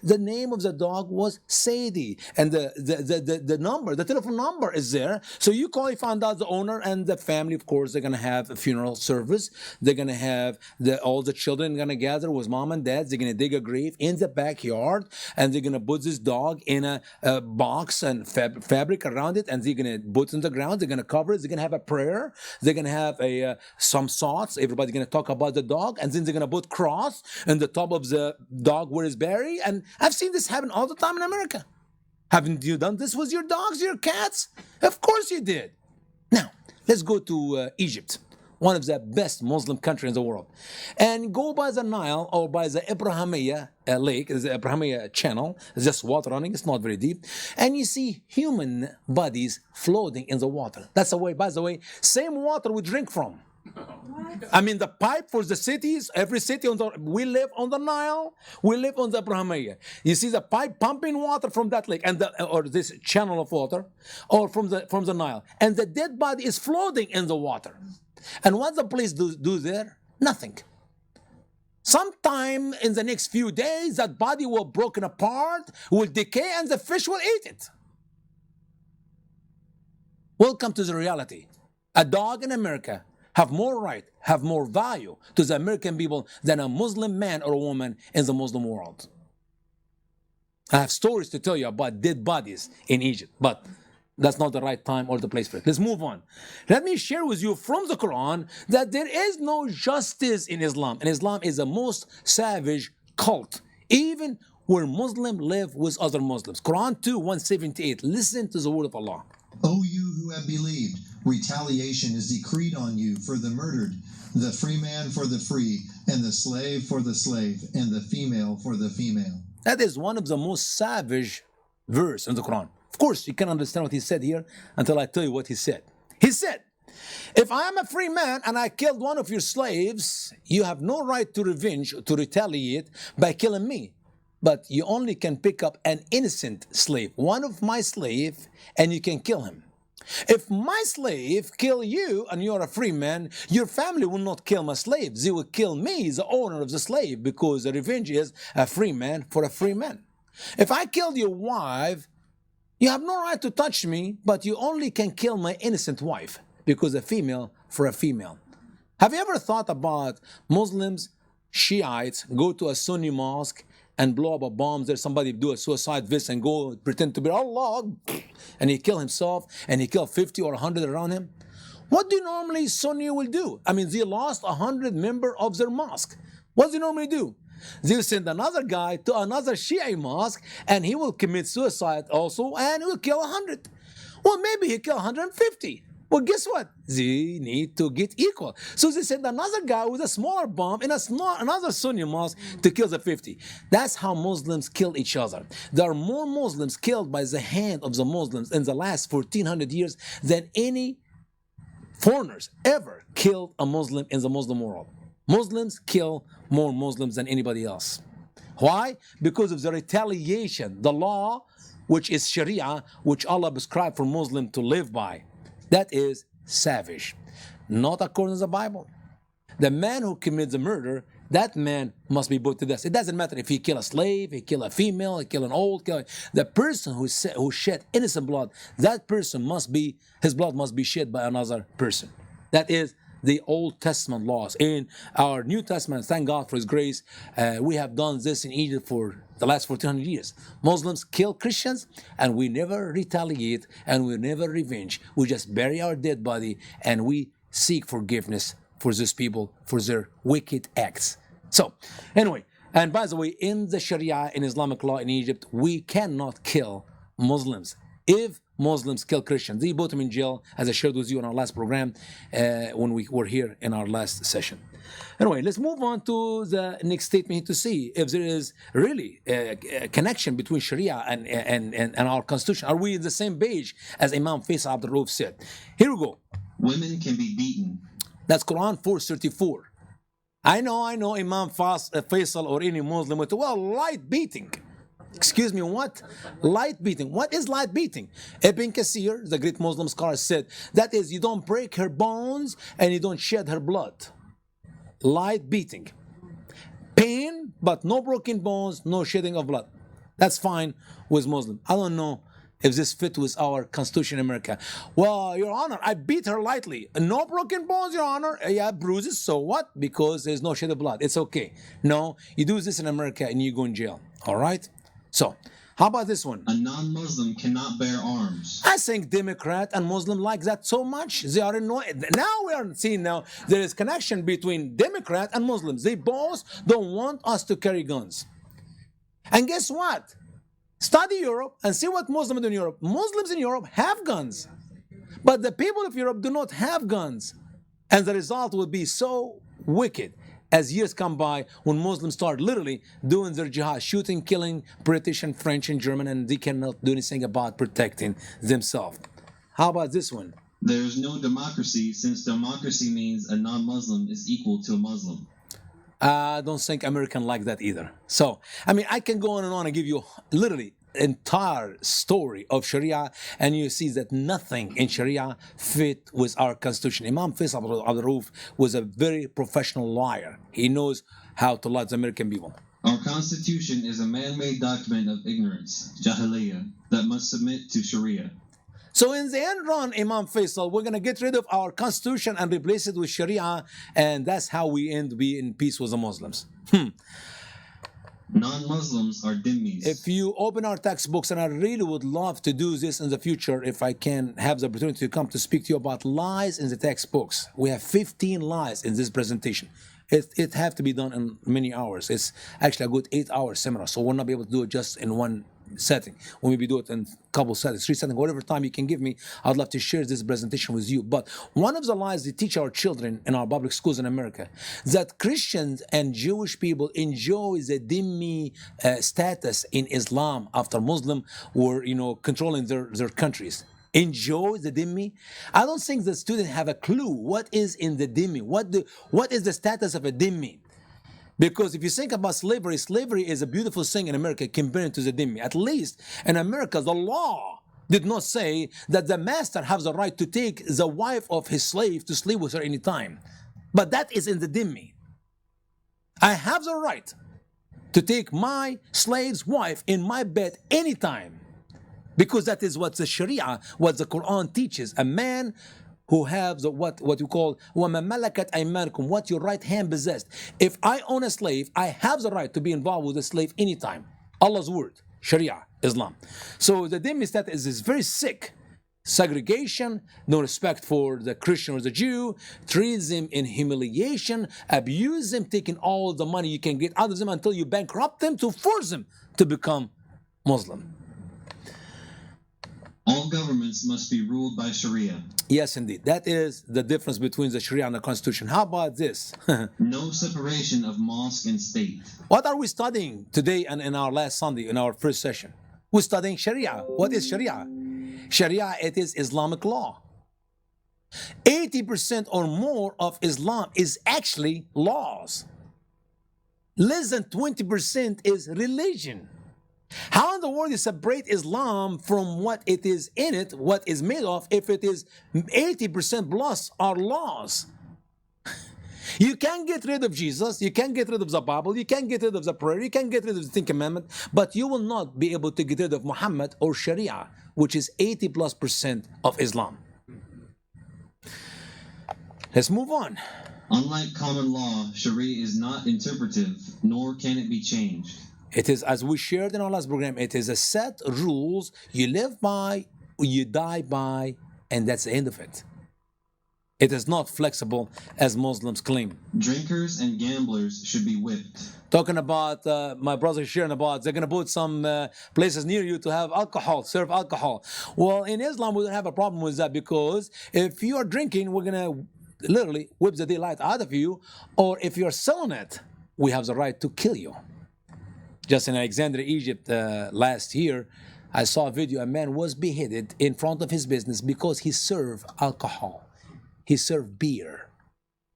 the name of the dog was Sadie, and the number, the telephone number is there. So you call, you find out the owner and the family. Of course, they're gonna have a funeral service. They're gonna have all the children gonna gather with mom and dad. They're gonna dig a grave in the backyard, and they're gonna put this dog in a box and fabric around it, and they're gonna put it in the ground. They're gonna cover it. They're gonna have a prayer. They're gonna have some thoughts. Everybody's gonna talk about the dog, and then they're gonna put cross on the top of the dog where it's buried. And I've seen this happen all the time in America. Haven't you done this with your dogs, your cats? Of course you did. Now let's go to Egypt, one of the best Muslim countries in the world, and go by the Nile or by the Ibrahimiyya lake, the Ibrahimiyya channel. It's just water running, it's not very deep, and you see human bodies floating in the water. That's the way, by the way, same water we drink from. I mean, the pipe for the cities, every city we live on the Nile, we live on the Ibrahimiyya. You see the pipe pumping water from that lake or this channel of water, or from the Nile, and the dead body is floating in the water. And what the police do there? Nothing. Sometime in the next few days, that body will broken apart, will decay, and the fish will eat it. Welcome to the reality. A dog in America have more right, have more value to the American people than a Muslim man or a woman in the Muslim world. I have stories to tell you about dead bodies in Egypt, but that's not the right time or the place for it. Let's move on. Let me share with you from the Quran that there is no justice in Islam. And Islam is the most savage cult, even where Muslims live with other Muslims. Quran 2:178. Listen to the word of Allah. O you who have believed, retaliation is decreed on you for the murdered, the free man for the free, and the slave for the slave, and the female for the female. That is one of the most savage verse in the Quran. Of course, you can understand what he said here until I tell you what he said. He said, if I am a free man and I killed one of your slaves, you have no right to revenge, to retaliate by killing me. But you only can pick up an innocent slave, one of my slave, and you can kill him. If my slave kill you and you're a free man, your family will not kill my slave. They will kill me, the owner of the slave, because the revenge is a free man for a free man. If I killed your wife, you have no right to touch me, but you only can kill my innocent wife, because a female for a female. Have you ever thought about Muslims, Shiites, go to a Sunni mosque and blow up a bomb there, somebody do a suicide vest and go pretend to be Allah, and he kill himself, and he kill 50 or 100 around him? What do normally Sunni will do? I mean, they lost 100 members of their mosque. What do they normally do? They'll send another guy to another Shia mosque, and he will commit suicide also, and he will kill 100. Well, maybe he kill 150. Well, guess what? They need to get equal. So they send another guy with a smaller bomb in another Sunni mosque to kill the 50. That's how Muslims kill each other. There are more Muslims killed by the hand of the Muslims in the last 1400 years than any foreigners ever killed a Muslim in the Muslim world. Muslims kill more Muslims than anybody else. Why? Because of the retaliation, the law, which is Sharia, which Allah prescribed for Muslims to live by. That is savage, not according to the Bible. The man who commits the murder that man must be put to death. It doesn't matter if he kill a slave, he kill a female, he kill an old, the person who shed innocent blood, that person his blood must be shed by another person. That is the Old Testament laws. In our New Testament, thank God for His grace, we have done this in Egypt for the last 1400 years. Muslims kill Christians, and we never retaliate, and we never revenge. We just bury our dead body, and we seek forgiveness for these people for their wicked acts. So, anyway, and by the way, in the Sharia, in Islamic law in Egypt, we cannot kill Muslims. If Muslims kill Christians, they put them in jail, as I shared with you in our last program when we were here in our last session. Anyway, let's move on to the next statement to see if there is really a connection between Sharia and our constitution. Are we in the same page as Imam Faisal Abdul Rauf said? Here we go. Women can be beaten. That's Quran 4:34. I know Imam Faisal or any Muslim would say, well, light beating. Excuse me, what? Light beating. What is light beating? Ibn Kathir, the great Muslim scholar, said, that is, you don't break her bones and you don't shed her blood. Light beating. Pain, but no broken bones, no shedding of blood. That's fine with Muslim. I don't know if this fit with our constitution in America. Well, Your Honor, I beat her lightly. No broken bones, Your Honor. Yeah, bruises, so what? Because there's no shed of blood. It's okay. No, you do this in America and you go in jail. All right? So, how about this one? A non-Muslim cannot bear arms. I think Democrat and Muslim like that so much. They are annoyed. Now we are seeing there is connection between Democrat and Muslims. They both don't want us to carry guns. And guess what? Study Europe and see what Muslims do in Europe. Muslims in Europe have guns. But the people of Europe do not have guns. And the result will be so wicked as years come by when Muslims start literally doing their jihad, shooting, killing British and French and German, and they cannot do anything about protecting themselves. How about this one? There is no democracy, since democracy means a non-Muslim is equal to a Muslim. I don't think American like that either. So, I mean, I can go on and give you literally entire story of Sharia, and you see that nothing in Sharia fit with our constitution. Imam Faisal Abdul Rauf was a very professional liar. He knows how to lie to the American people. Our constitution is a man-made document of ignorance, jahiliyyah, that must submit to Sharia. So in the end run, Imam Faisal, we're going to get rid of our constitution and replace it with Sharia, and that's how we end be in peace with the Muslims. Non-Muslims are dhimmis. If you open our textbooks, and I really would love to do this in the future if I can have the opportunity to come to speak to you about lies in the textbooks. We have 15 lies in this presentation. It have to be done in many hours. It's actually a good 8-hour seminar, so we'll not be able to do it just in one setting. We'll maybe do it in a couple settings, 3 settings, whatever time you can give me. I'd love to share this presentation with you. But one of the lies they teach our children in our public schools in America, that Christians and Jewish people enjoy the dhimmi status in Islam after Muslim were, controlling their countries. Enjoy the dhimmi? I don't think the students have a clue what is in the dhimmi. What is the status of a dhimmi? Because if you think about slavery, slavery is a beautiful thing in America compared to the dhimmi. At least in America, the law did not say that the master has the right to take the wife of his slave to sleep with her anytime. But that is in the dhimmi. I have the right to take my slave's wife in my bed anytime. Because that is what the Sharia, what the Quran teaches. A man who has what you call وَمَا مَلَكَتْ أَيْمَانُكُمْ, what your right hand possessed. If I own a slave, I have the right to be involved with a slave anytime. Allah's word, Sharia, Islam. So the dhimmi status is very sick. Segregation, no respect for the Christian or the Jew, treats them in humiliation, abuse them, taking all the money you can get out of them until you bankrupt them to force them to become Muslim. All governments must be ruled by Sharia. Yes, indeed. That is the difference between the Sharia and the Constitution. How about this? No separation of mosque and state. What are we studying today and in our last Sunday, in our first session? We're studying Sharia. What is Sharia? Sharia, it is Islamic law. 80% or more of Islam is actually laws. Less than 20% is religion. How in the world you separate Islam from what it is in it, what is made of, if it is 80% plus are laws? You can't get rid of Jesus, you can't get rid of the Bible, you can't get rid of the prayer, you can't get rid of the Ten Commandments, but you will not be able to get rid of Muhammad or Sharia, which is 80+% of Islam. Let's move on. Unlike common law, Sharia is not interpretive, nor can it be changed. It is, as we shared in our last program, it is a set rules you live by, you die by, and that's the end of it. It is not flexible as Muslims claim. Drinkers and gamblers should be whipped. Talking about my brother sharing about they're going to put some places near you to have alcohol, serve alcohol. Well, in Islam, we don't have a problem with that, because if you are drinking, we're going to literally whip the daylight out of you, or if you're selling it, we have the right to kill you. Just in Alexandria, Egypt, last year, I saw a video. A man was beheaded in front of his business because he served alcohol. He served beer,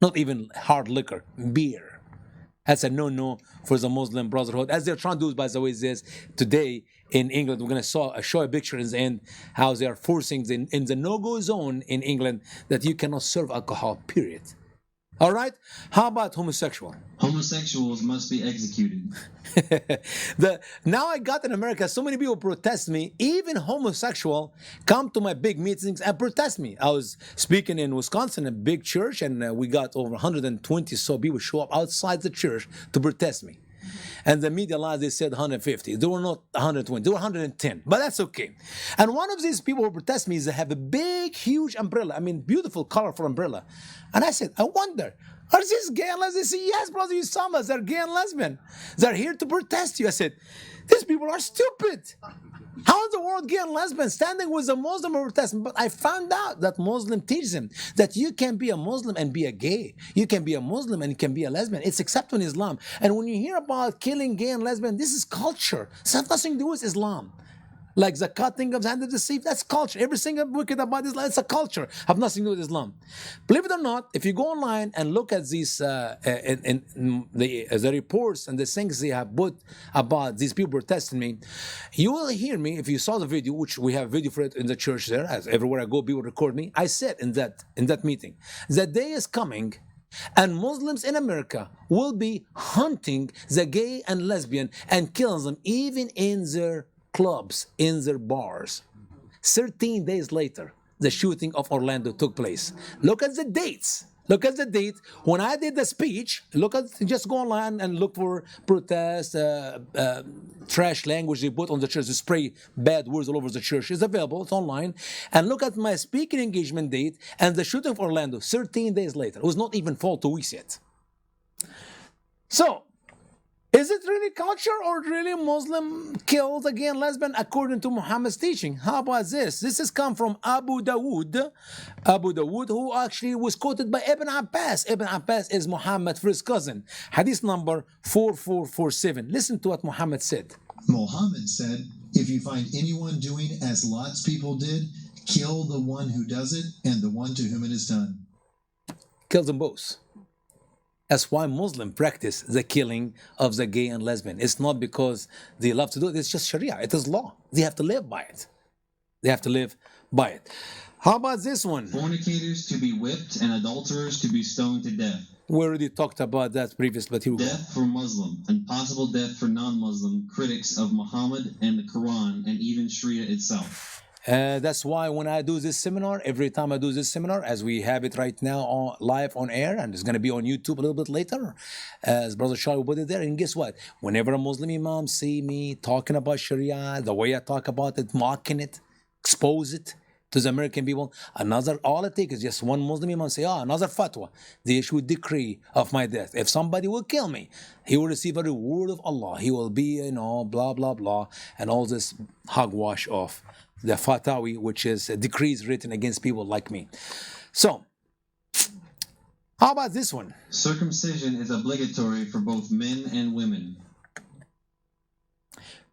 not even hard liquor, beer. That's a no-no for the Muslim Brotherhood. As they're trying to do, by the way, this today in England, we're going to show a picture in the end how they are forcing in the no-go zone in England that you cannot serve alcohol, period. All right? How about homosexual? Homosexuals must be executed. Now I got in America, so many people protest me. Even homosexual come to my big meetings and protest me. I was speaking in Wisconsin, a big church, and we got over 120 so people show up outside the church to protest me. And the media lies, they said 150. They were not 120, they were 110. But that's okay. And one of these people who protest me is they have a big, huge umbrella. I mean, beautiful, colorful umbrella. And I said, I wonder, are these gay and lesbian? They say, yes, brother Usama, they're gay and lesbian. They're here to protest you. I said, these people are stupid. How in the world gay and lesbian standing with a Muslim or protesting? But I found out that Muslim teaches them that you can be a Muslim and be a gay. You can be a Muslim and you can be a lesbian. It's accepted in Islam. And when you hear about killing gay and lesbian, this is culture. This has nothing to do with Islam. Like the cutting of the hand of the thief, that's culture. Everything wicked about Islam, it's a culture. Have nothing to do with Islam. Believe it or not, if you go online and look at these the reports and the things they have put about these people protesting me, you will hear me, if you saw the video, which we have video for it in the church there, as everywhere I go, people record me. I said in that meeting, the day is coming and Muslims in America will be hunting the gay and lesbian and killing them even in their clubs, in their bars. 13 days later, the shooting of Orlando took place. Look at the dates. Look at the date. When I did the speech, just go online and look for protest, trash language they put on the church, they spray bad words all over the church. It's available, it's online. And look at my speaking engagement date and the shooting of Orlando, 13 days later. It was not even full 2 weeks yet. So, is it really culture or really Muslim killed the gay and lesbian according to Muhammad's teaching? How about this? This has come from Abu Dawood, who actually was quoted by Ibn Abbas. Ibn Abbas is Muhammad's first cousin. Hadith number 4447. Listen to what Muhammad said. Muhammad said, if you find anyone doing as Lot's people did, kill the one who does it and the one to whom it is done. Kill them both. That's why Muslims practice the killing of the gay and lesbian. It's not because they love to do it. It's just Sharia. It is law. They have to live by it. They have to live by it. How about this one? Fornicators to be whipped and adulterers to be stoned to death. We already talked about that previously, but here we go. Death for Muslim and possible death for non-Muslim critics of Muhammad and the Quran and even Sharia itself. That's why when I do this seminar, every time I do this seminar, as we have it right now live on air, and it's going to be on YouTube a little bit later, as Brother Shah will put it there. And guess what? Whenever a Muslim imam see me talking about Sharia, the way I talk about it, mocking it, expose it to the American people, all it takes is just one Muslim imam say, another fatwa. They issue a decree of my death. If somebody will kill me, he will receive a reward of Allah. He will be, blah, blah, blah, and all this hogwash of the Fatawi, which is decrees written against people like me. So, how about this one? Circumcision is obligatory for both men and women.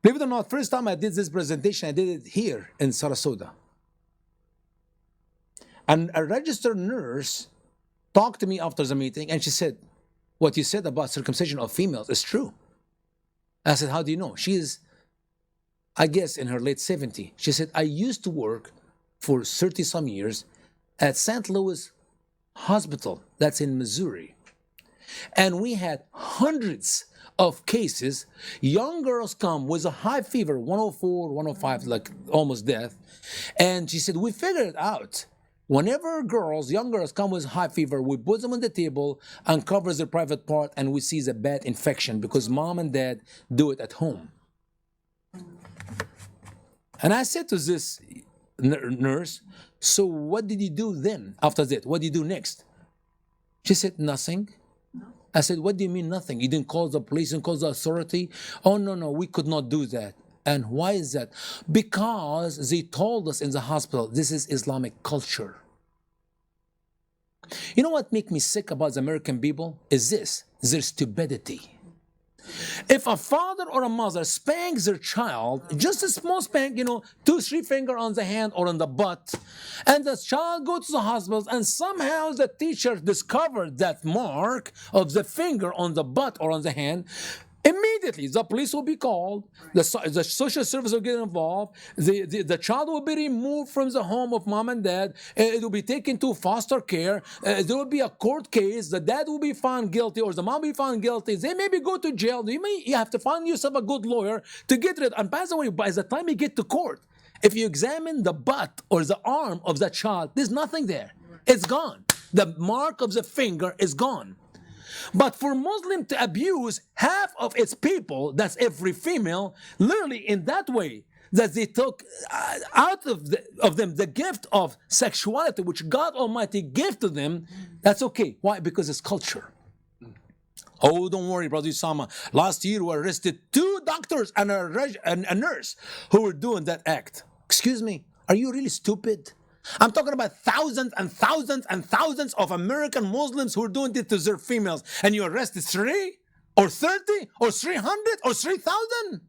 Believe it or not, first time I did this presentation, I did it here in Sarasota. And a registered nurse talked to me after the meeting and she said, what you said about circumcision of females is true. I said, how do you know? She is, I guess, in her late 70s. She said, I used to work for 30 some years at St. Louis Hospital, that's in Missouri. And we had hundreds of cases. Young girls come with a high fever, 104, 105, like almost death. And she said, we figured it out. Whenever young girls come with high fever, we put them on the table, uncover their private part, and we see the bad infection because mom and dad do it at home. And I said to this nurse, so what did you do then after that? What did you do next? She said, nothing. I said, what do you mean nothing? You didn't call the police and call the authority? Oh, no, we could not do that. And why is that? Because they told us in the hospital, this is Islamic culture. You know what makes me sick about the American people? Is this, their stupidity. If a father or a mother spanks their child, just a small spank, 2-3 finger on the hand or on the butt, and the child goes to the hospital and somehow the teacher discovered that mark of the finger on the butt or on the hand, immediately the police will be called, the social service will get involved, the child will be removed from the home of mom and dad, it will be taken to foster care, there will be a court case, the dad will be found guilty or the mom will be found guilty, they maybe go to jail, you have to find yourself a good lawyer to get rid. And by the way, by the time you get to court, if you examine the butt or the arm of the child, there's nothing there. It's gone. The mark of the finger is gone. But for Muslim to abuse half of its people, that's every female, literally in that way, that they took out of them the gift of sexuality, which God Almighty gave to them, that's okay. Why? Because it's culture. Oh, don't worry, Brother Usama. Last year we arrested 2 doctors and a nurse who were doing that act. Excuse me, are you really stupid? I'm talking about thousands and thousands and thousands of American Muslims who are doing it to their females. And you arrested 3 or 30 or 300 or 3,000?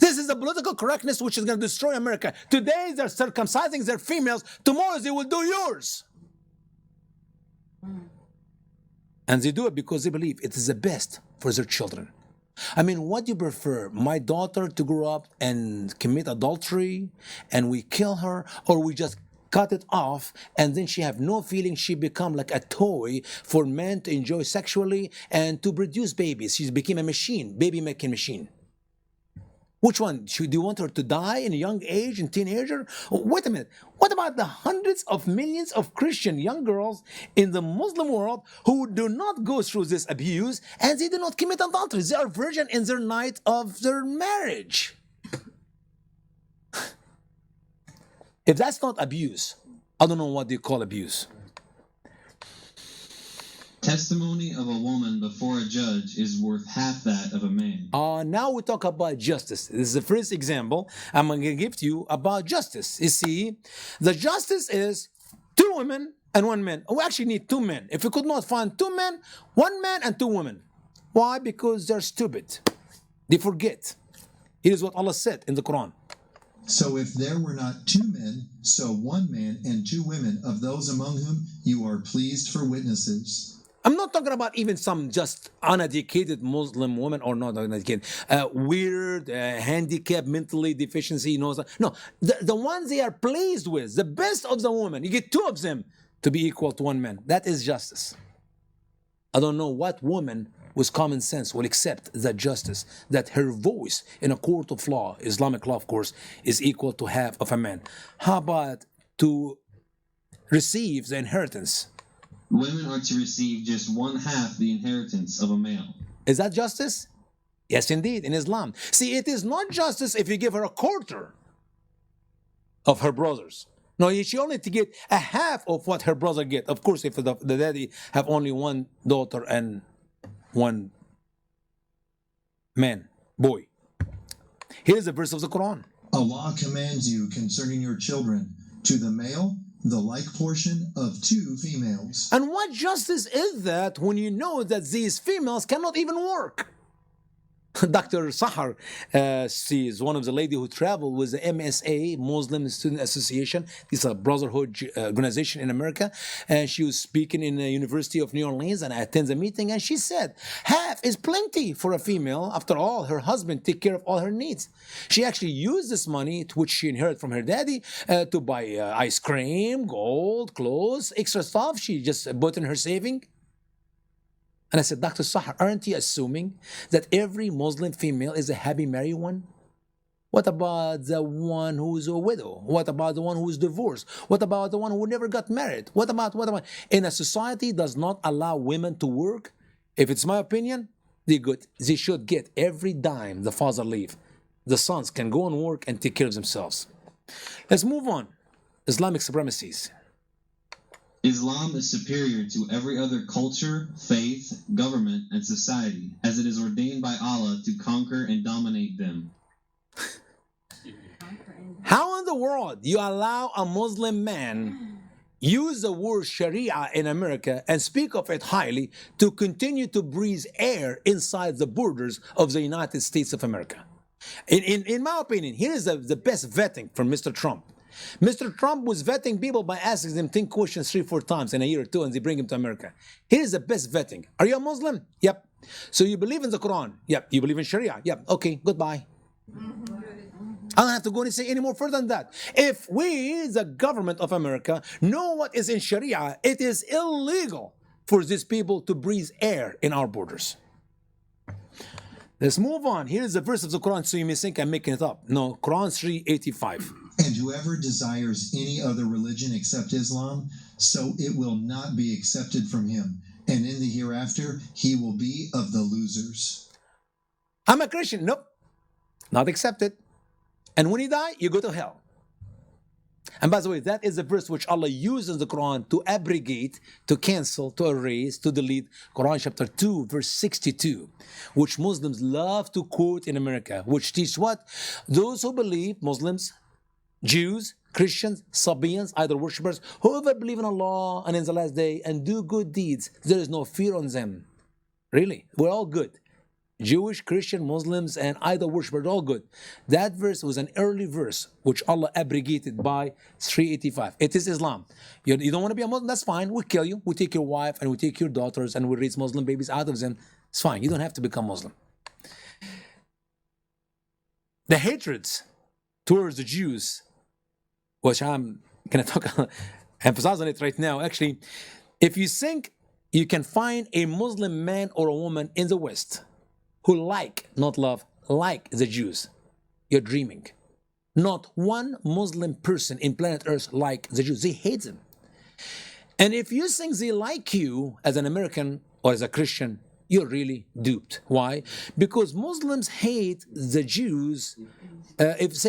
This is the political correctness which is going to destroy America. Today they're circumcising their females. Tomorrow they will do yours. And they do it because they believe it is the best for their children. I mean, what do you prefer? My daughter to grow up and commit adultery and we kill her, or we just cut it off and then she have no feeling, she become like a toy for men to enjoy sexually and to produce babies. She became a machine, baby making machine. Which one? Do you want her to die in a young age, in teenager? Wait a minute. What about the hundreds of millions of Christian young girls in the Muslim world who do not go through this abuse and they do not commit adultery? They are virgin in their night of their marriage. If that's not abuse, I don't know what you call abuse. Testimony of a woman before a judge is worth half that of a man. Now we talk about justice. This is the first example I'm going to give to you about justice. You see, the justice is 2 women and 1 man. We actually need 2 men. If we could not find 2 men, 1 man and 2 women. Why? Because they're stupid. They forget. It is what Allah said in the Quran. So if there were not 2 men, so 1 man and 2 women of those among whom you are pleased for witnesses. I'm not talking about even some just uneducated Muslim woman or not uneducated, weird, handicapped, mentally deficiency. No, the ones they are pleased with, the best of the women. You get 2 of them to be equal to 1 man. That is justice. I don't know what woman with common sense will accept that justice, that her voice in a court of law, Islamic law of course, is equal to half of a man. How about to receive the inheritance? Women are to receive just 1/2 the inheritance of a male. Is that justice? Yes, indeed, in Islam. See, it is not justice if you give her a quarter of her brothers. No, she only to get a half of what her brother get. Of course, if the daddy have only 1 daughter and 1 man, boy. Here's the verse of the Quran. Allah commands you concerning your children, to the male, the like portion of 2 females. And what justice is that when you know that these females cannot even work? Dr. Sahar, she is one of the ladies who traveled with the MSA, Muslim Student Association. It's a brotherhood organization in America. And she was speaking in the University of New Orleans, and I attended the meeting, and she said, half is plenty for a female. After all, her husband take care of all her needs. She actually used this money, which she inherited from her daddy, to buy ice cream, gold, clothes, extra stuff. She just put in her saving. And I said, Dr. Sahar, aren't you assuming that every Muslim female is a happy married one? What about the one who's a widow? What about the one who's divorced? What about the one who never got married? What about? In a society does not allow women to work, if it's my opinion, they should get every dime the father leave. The sons can go and work and take care of themselves. Let's move on. Islamic supremacies. Islam is superior to every other culture, faith, government, and society, as it is ordained by Allah to conquer and dominate them. How in the world you allow a Muslim man use the word Sharia in America and speak of it highly to continue to breathe air inside the borders of the United States of America? In my opinion, here is the best vetting from Mr. Trump. Mr. Trump was vetting people by asking them 10 questions 3-4 times in a year or two, and they bring him to America. Here's the best vetting. Are you a Muslim? Yep. So you believe in the Quran? Yep. You believe in Sharia? Yep. Okay, goodbye. I don't have to go and say any more further than that. If we, the government of America, know what is in Sharia, it is illegal for these people to breathe air in our borders. Let's move on. Here is a verse of the Quran, so you may think I'm making it up. No, Quran 3:85. And whoever desires any other religion except Islam, so it will not be accepted from him. And in the hereafter, he will be of the losers. I'm a Christian. Nope. Not accepted. And when you die, you go to hell. And by the way, that is the verse which Allah uses in the Quran to abrogate, to cancel, to erase, to delete. Quran chapter 2, verse 62, which Muslims love to quote in America, which teaches what? Those who believe, Muslims, Jews, Christians, Sabians, idol worshippers, whoever believe in Allah and in the last day and do good deeds, there is no fear on them. Really, we're all good. Jewish, Christian, Muslims, and idol worshippers, all good. That verse was an early verse which Allah abrogated by 385. It is Islam. You don't want to be a Muslim? That's fine. We'll kill you. We'll take your wife and we'll take your daughters and we'll raise Muslim babies out of them. It's fine. You don't have to become Muslim. The hatreds towards the Jews, which I'm going to emphasize on it right now. Actually, if you think you can find a Muslim man or a woman in the West who not love, like the Jews, you're dreaming. Not one Muslim person in planet Earth like the Jews. They hate them. And if you think they like you as an American or as a Christian, you're really duped. Why? Because Muslims hate the Jews. If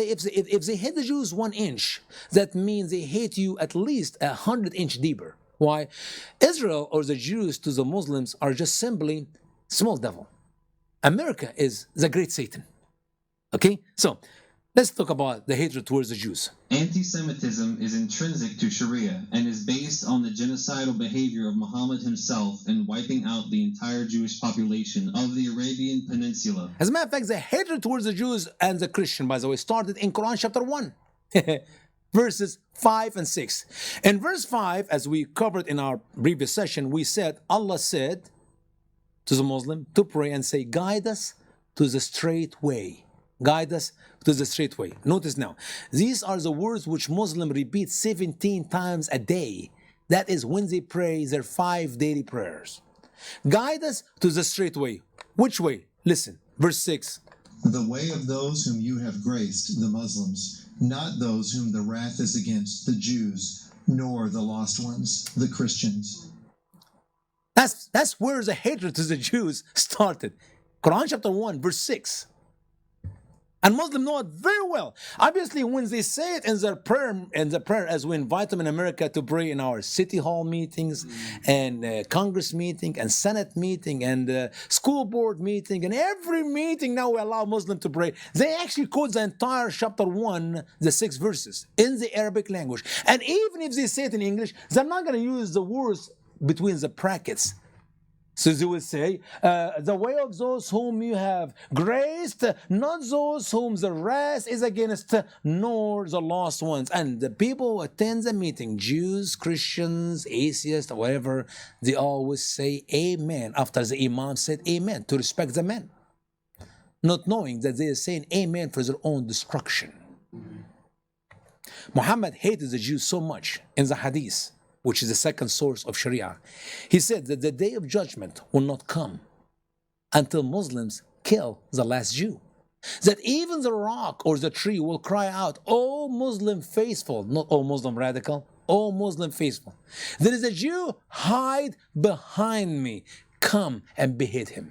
they hate the Jews 1 inch, that means they hate you at least 100-inch deeper. Why? Israel or the Jews to the Muslims are just simply small devil. America is the great Satan. Okay? So, let's talk about the hatred towards the Jews. Anti-Semitism is intrinsic to Sharia and is based on the genocidal behavior of Muhammad himself in wiping out the entire Jewish population of the Arabian Peninsula. As a matter of fact, the hatred towards the Jews and the Christian, by the way, started in Quran chapter 1. Verses 5 and 6. In verse 5, as we covered in our previous session, we said, Allah said to the Muslim to pray and say, guide us to the straight way. Guide us to the straight way. Notice now, these are the words which Muslims repeat 17 times a day. That is when they pray their 5 daily prayers. Guide us to the straight way. Which way? Listen, verse 6. The way of those whom you have graced, the Muslims, not those whom the wrath is against, the Jews, nor the lost ones, the Christians. That's where the hatred to the Jews started. Quran chapter 1, verse 6. And Muslims know it very well. Obviously, when they say it in their prayer, as we invite them in America to pray in our city hall meetings and Congress meeting and Senate meeting and school board meeting and every meeting now we allow Muslims to pray. They actually quote the entire chapter 1, the 6 verses in the Arabic language. And even if they say it in English, they're not going to use the words between the brackets. So they will say, the way of those whom you have graced, not those whom the wrath is against, nor the lost ones. And the people who attend the meeting, Jews, Christians, atheists, whatever, they always say amen after the imam said amen, to respect the men. Not knowing that they are saying amen for their own destruction. Muhammad hated the Jews so much in the hadith, which is the second source of Sharia, he said that the day of judgment will not come until Muslims kill the last Jew. That even the rock or the tree will cry out, "O Muslim faithful," not "O Muslim radical, O Muslim faithful. There is a Jew, hide behind me. Come and behead him."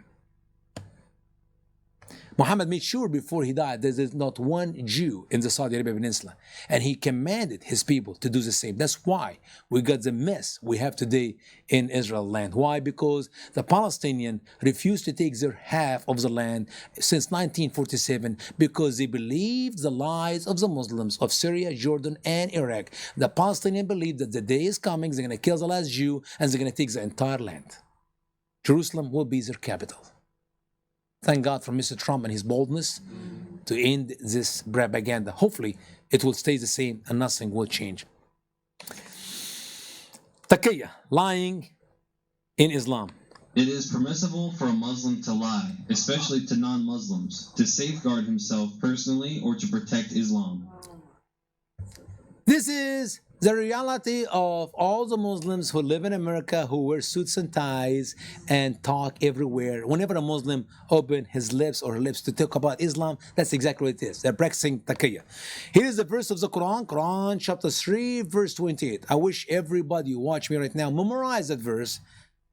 Muhammad made sure before he died that there's not one Jew in the Saudi Arabia Peninsula. And he commanded his people to do the same. That's why we got the mess we have today in Israel land. Why? Because the Palestinians refused to take their half of the land since 1947 because they believed the lies of the Muslims of Syria, Jordan, and Iraq. The Palestinians believe that the day is coming, they're going to kill the last Jew, and they're going to take the entire land. Jerusalem will be their capital. Thank God for Mr. Trump and his boldness to end this propaganda. Hopefully, it will stay the same and nothing will change. Taqiyya, lying in Islam. It is permissible for a Muslim to lie, especially to non-Muslims, to safeguard himself personally or to protect Islam. This is the reality of all the Muslims who live in America who wear suits and ties and talk everywhere. Whenever a Muslim opens his lips or her lips to talk about Islam, that's exactly what it is. They're practicing taqiyya. Here is the verse of the Quran, Quran chapter 3, verse 28. I wish everybody who watch me right now memorize that verse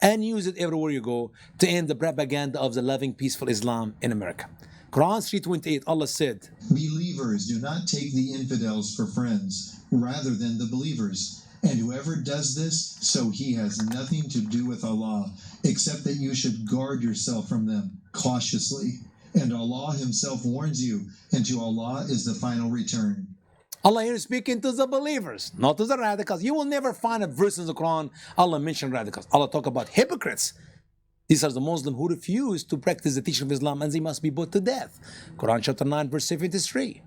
and use it everywhere you go to end the propaganda of the loving, peaceful Islam in America. Quran 3:28, Allah said, Believers, do not take the infidels for friends, rather than the believers. And whoever does this, so he has nothing to do with Allah, except that you should guard yourself from them cautiously. And Allah Himself warns you, and to Allah is the final return. Allah here is speaking to the believers, not to the radicals. You will never find a verse in the Quran Allah mentioned radicals. Allah talk about hypocrites. These are the Muslims who refuse to practice the teaching of Islam and they must be put to death. Quran chapter 9 verse 73.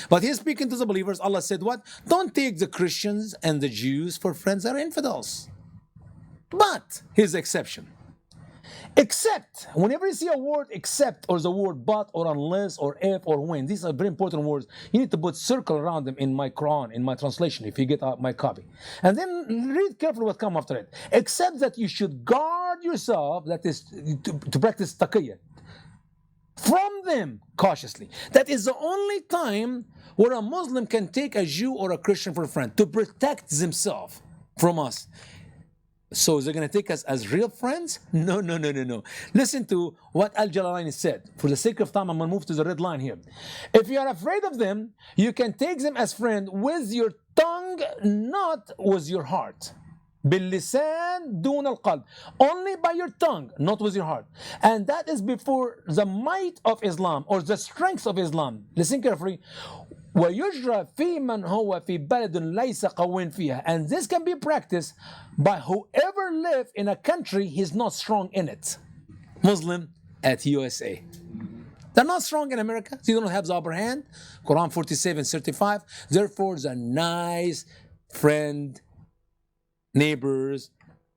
But here speaking to the believers, Allah said what? Don't take the Christians and the Jews for friends that are infidels. But here's the exception. Except, whenever you see a word except or the word but or unless or if or when, these are very important words. You need to put circle around them in my Quran, in my translation, if you get my copy. And then read carefully what comes after it. Except that you should guard yourself, that is to practice taqiyya, from them cautiously. That is the only time where a Muslim can take a Jew or a Christian for a friend, to protect themselves from us. So is it going to take us as real friends? No. Listen to what Al-Jalalaini said. For the sake of time, I'm going to move to the red line here. If you are afraid of them, you can take them as friend with your tongue, not with your heart. باللسان دون القلب. Only by your tongue, not with your heart. And that is before the might of Islam or the strength of Islam. Listen carefully. ويجرى في من هو في بلد ليس قوٍ فيها. And this can be practiced by whoever live in a country he's not strong in it. Muslim at USA. They're not strong in America. So you don't have the upper hand. Quran 47:35. Therefore, the nice friend, neighbors,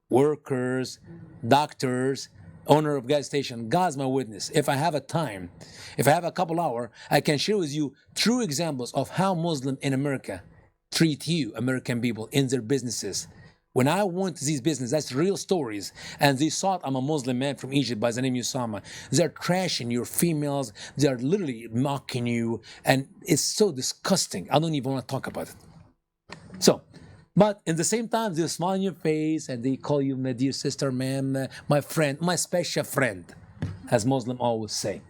workers, doctors, owner of gas station, God's my witness. If I have a time, if I have a couple hours, I can share with you true examples of how Muslims in America treat you, American people, in their businesses. When I went to these businesses, that's real stories, and they thought I'm a Muslim man from Egypt by the name Usama. They're trashing your females, they're literally mocking you, and it's so disgusting. I don't even want to talk about it. So, but in the same time, they smile on your face and they call you my dear sister, ma'am, my friend, my special friend, as Muslims always say.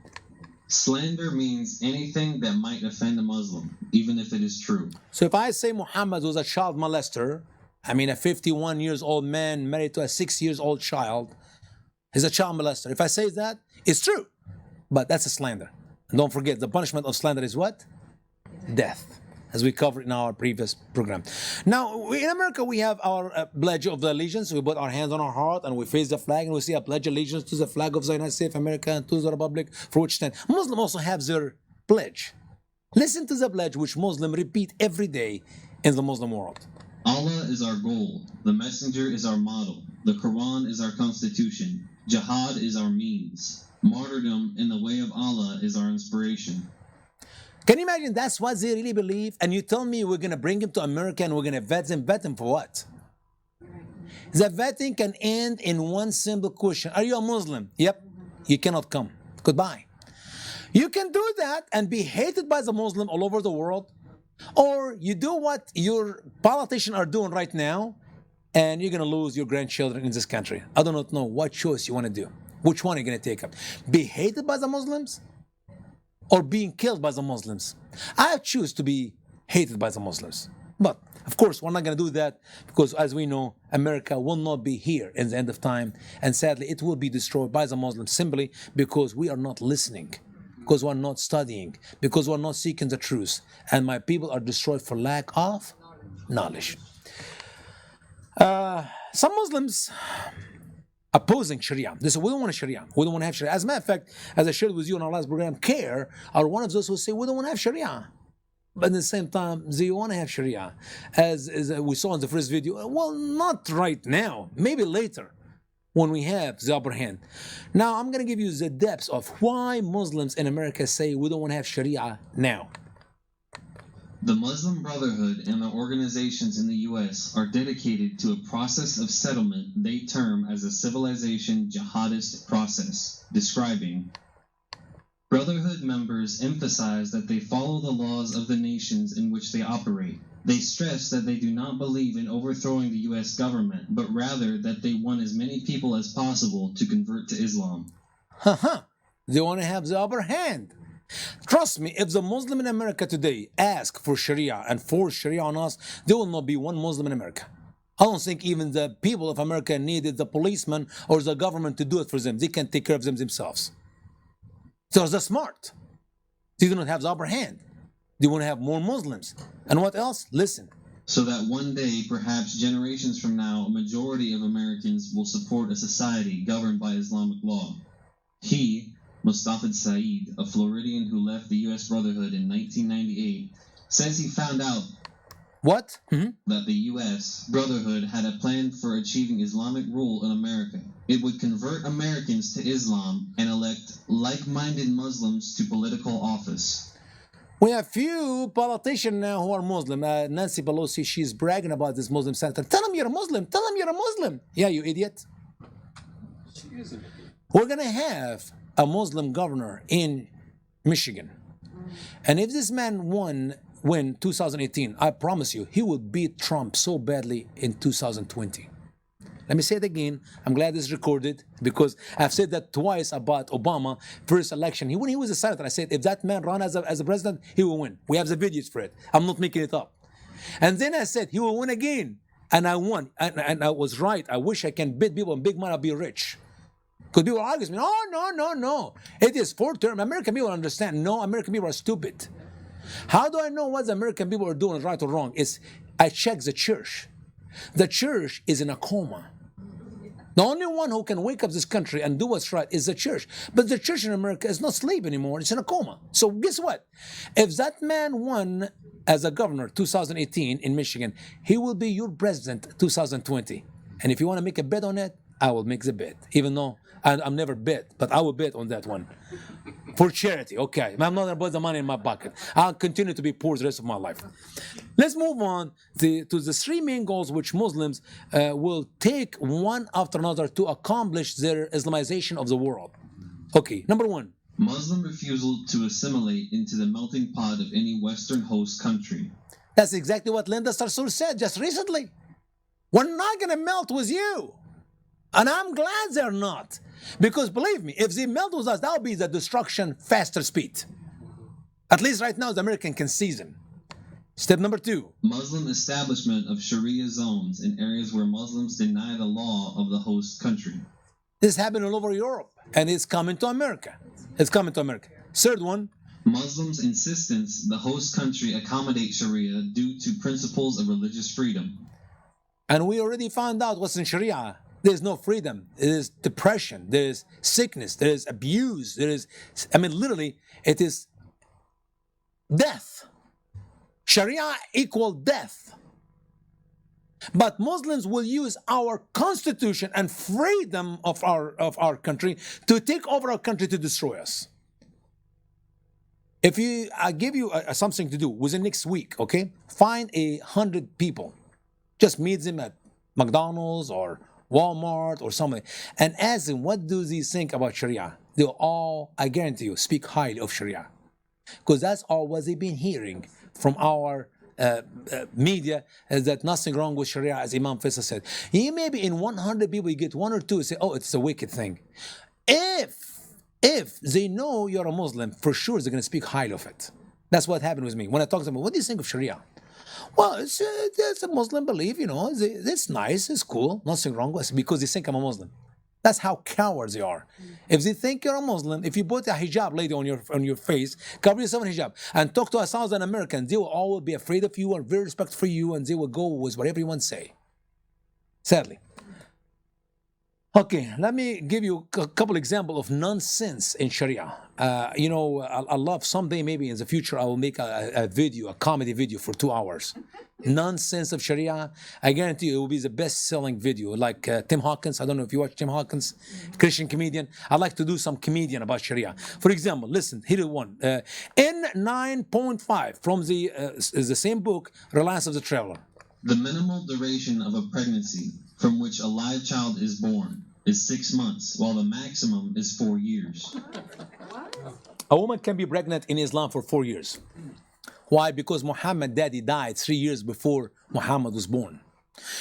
Slander means anything that might offend a Muslim, even if it is true. So if I say Muhammad was a child molester, I mean a 51 years old man married to a 6 years old child, he's a child molester. If I say that, it's true. But that's a slander. And don't forget, the punishment of slander is what? Death, as we covered in our previous program. Now, in America, we have our pledge of the allegiance. We put our hands on our heart and we face the flag and we say, I pledge allegiance to the flag of the United States of America and to the republic for which stand. Muslims also have their pledge. Listen to the pledge which Muslims repeat every day in the Muslim world. Allah is our goal. The Messenger is our model. The Quran is our constitution. Jihad is our means. Martyrdom in the way of Allah is our inspiration. Can you imagine that's what they really believe? And you tell me we're going to bring him to America and we're going to vet him for what? The vetting can end in one simple question. Are you a Muslim? Yep. You cannot come. Goodbye. You can do that and be hated by the Muslim all over the world, or you do what your politicians are doing right now, and you're going to lose your grandchildren in this country. I do not know what choice you want to do. Which one are you going to take up? Be hated by the Muslims or being killed by the Muslims? I choose to be hated by the Muslims. But, of course, we're not going to do that because, as we know, America will not be here in the end of time. And sadly, it will be destroyed by the Muslims simply because we are not listening, because we're not studying, because we're not seeking the truth. And my people are destroyed for lack of knowledge. Some Muslims opposing Sharia. They say, we don't want Sharia. We don't want to have Sharia. As a matter of fact, as I shared with you in our last program, CARE are one of those who say, we don't want to have Sharia. But at the same time, they want to have Sharia. As we saw in the first video, well, not right now, maybe later, when we have the upper hand. Now, I'm going to give you the depths of why Muslims in America say we don't want to have Sharia now. The Muslim Brotherhood and the organizations in the U.S. are dedicated to a process of settlement they term as a civilization jihadist process, describing Brotherhood members emphasize that they follow the laws of the nations in which they operate. They stress that they do not believe in overthrowing the U.S. government, but rather that they want as many people as possible to convert to Islam. They want to have the upper hand. Trust me, if the Muslim in America today ask for Sharia and force Sharia on us, there will not be one Muslim in America. I don't think even the people of America needed the policeman or the government to do it for them. They can take care of them themselves. So they're smart. They do not have the upper hand. They want to have more Muslims. And what else? Listen. So that one day, perhaps generations from now, a majority of Americans will support a society governed by Islamic law. He, Mustafa Saeed, a Floridian who left the U.S. Brotherhood in 1998, says he found out What? that the U.S. Brotherhood had a plan for achieving Islamic rule in America. It would convert Americans to Islam and elect like-minded Muslims to political office. We have few politicians now who are Muslim. Nancy Pelosi, she's bragging about this Muslim senator. Tell them you're a Muslim. Tell them you're a Muslim. Yeah, you idiot. She is an idiot. We're going to have a Muslim governor in Michigan. And if this man win 2018, I promise you, he will beat Trump so badly in 2020. Let me say it again. I'm glad this is recorded because I've said that twice about Obama first election. When he was a senator, I said, if that man run as a president, he will win. We have the videos for it. I'm not making it up. And then I said, he will win again. And I won. And I was right. I wish I can beat people and big money, I'll be rich. Because people argue with me, no. It is 4 term. American people understand. No, American people are stupid. How do I know what the American people are doing right or wrong? I check the church. The church is in a coma. The only one who can wake up this country and do what's right is the church. But the church in America is not asleep anymore. It's in a coma. So guess what? If that man won as a governor 2018 in Michigan, he will be your president 2020. And if you want to make a bet on it, I will make the bet. Even though I'm never bet, but I will bet on that one. For charity, okay. I'm not going to put the money in my pocket. I'll continue to be poor the rest of my life. Let's move on to the 3 main goals which Muslims will take one after another to accomplish their Islamization of the world. Okay, number 1. Muslim refusal to assimilate into the melting pot of any Western host country. That's exactly what Linda Sarsour said just recently. We're not going to melt with you. And I'm glad they're not. Because believe me, if they melt with us, that'll be the destruction faster speed. At least right now, the American can see them. Step number 2. Muslim establishment of Sharia zones in areas where Muslims deny the law of the host country. This happened all over Europe, and it's coming to America. It's coming to America. Third one. Muslims' insistence the host country accommodate Sharia due to principles of religious freedom. And we already found out what's in Sharia. There's no freedom. There is depression. There is sickness. There is abuse. Literally, it is death. Sharia equal death. But Muslims will use our constitution and freedom of our country to take over our country to destroy us. I give you something to do within next week, okay? Find 100 people. Just meet them at McDonald's or Walmart or something, and ask them what do they think about Sharia. They'll all, I guarantee you, speak highly of Sharia, because that's all what they've been hearing from our media, is that nothing wrong with Sharia, as Imam Faisal said. He maybe in 100 people you get one or two say, oh, it's a wicked thing. If they know you're a Muslim, for sure they're going to speak highly of it. That's what happened with me. When I talk to them, what do you think of Sharia? Well, it's a Muslim belief, it's nice, it's cool, nothing wrong with it, because they think I'm a Muslim. That's how cowards they are. If they think you're a Muslim, if you put a hijab lady on your face, cover yourself in hijab, and talk to 1,000 Americans, they will all be afraid of you and very respectful for you, and they will go with whatever you want to say. Sadly. Okay, let me give you a couple examples of nonsense in Sharia. I love someday, maybe in the future, I will make a video, a comedy video for 2 hours. Nonsense of Sharia. I guarantee you it will be the best-selling video. Like Tim Hawkins, I don't know if you watch Tim Hawkins, Christian comedian. I'd like to do some comedian about Sharia. For example, listen, here is one. N9.5 from the same book, Reliance of the Traveler. The minimal duration of a pregnancy from which a live child is born is 6 months, while the maximum is 4 years. A woman can be pregnant in Islam for 4 years. Why? Because Muhammad daddy died 3 years before Muhammad was born.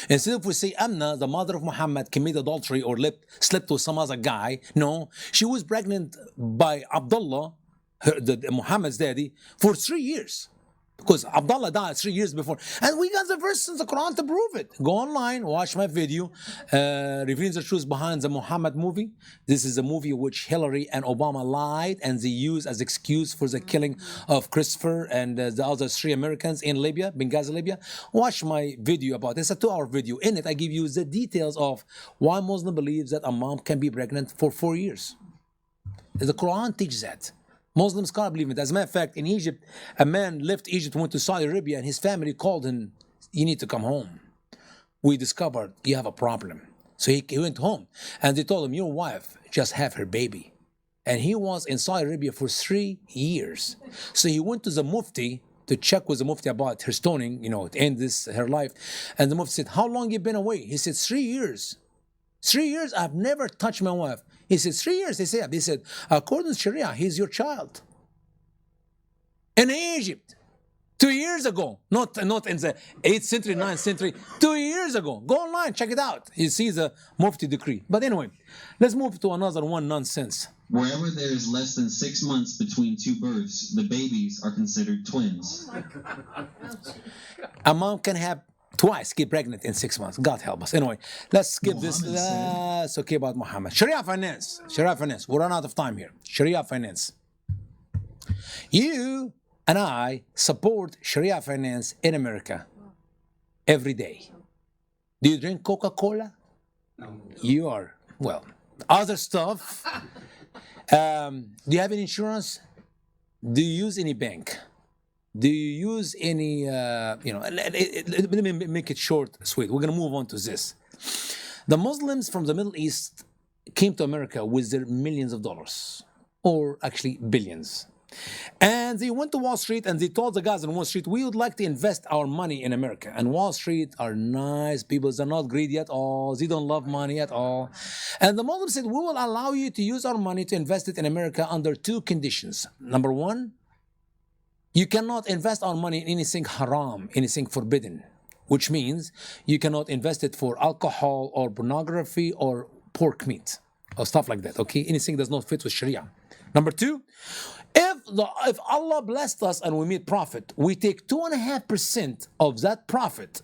Instead of we say Amna, the mother of Muhammad, committed adultery or slept with some other guy, no, she was pregnant by Abdullah, Muhammad's daddy, for 3 years. Because Abdullah died 3 years before. And we got the verse in the Quran to prove it. Go online, watch my video, revealing the truth behind the Muhammad movie. This is a movie which Hillary and Obama lied and they used as excuse for the killing of Christopher and the other 3 Americans in Libya, Benghazi, Libya. Watch my video about this. It's a 2-hour video. In it, I give you the details of why Muslim believes that a mom can be pregnant for 4 years. The Quran teaches that. Muslims can't believe it. As a matter of fact, in Egypt, a man left Egypt, went to Saudi Arabia, and his family called him, you need to come home. We discovered you have a problem. So he went home, and they told him, your wife just have her baby. And he was in Saudi Arabia for 3 years. So he went to the Mufti to check with the Mufti about her stoning, to end her life. And the Mufti said, how long you been away? He said, 3 years. 3 years, I've never touched my wife. He said, 3 years. They said, according to Sharia, he's your child. In Egypt, 2 years ago, not in the 8th century, 9th century, 2 years ago. Go online, check it out. You see the Mufti decree. But anyway, let's move to another one nonsense. Wherever there is less than 6 months between 2 births, the babies are considered twins. A mom can have twice get pregnant in 6 months. God help us. Anyway, let's skip this. It's okay about Muhammad. Sharia finance. Sharia finance. We're running out of time here. Sharia finance. You and I support Sharia finance in America every day. Do you drink Coca-Cola? No. You are, well, other stuff. Do you have any insurance? Do you use any bank? Do you use any, let me make it short, sweet. We're going to move on to this. The Muslims from the Middle East came to America with their millions of dollars, or actually billions. And they went to Wall Street and they told the guys on Wall Street, we would like to invest our money in America. And Wall Street are nice people. They're not greedy at all. They don't love money at all. And the Muslims said, we will allow you to use our money to invest it in America under 2 conditions. Number 1, you cannot invest our money in anything haram, anything forbidden, which means you cannot invest it for alcohol or pornography or pork meat or stuff like that, okay? Anything does not fit with Sharia. Number 2, if Allah blessed us and we made profit, we take 2.5% of that profit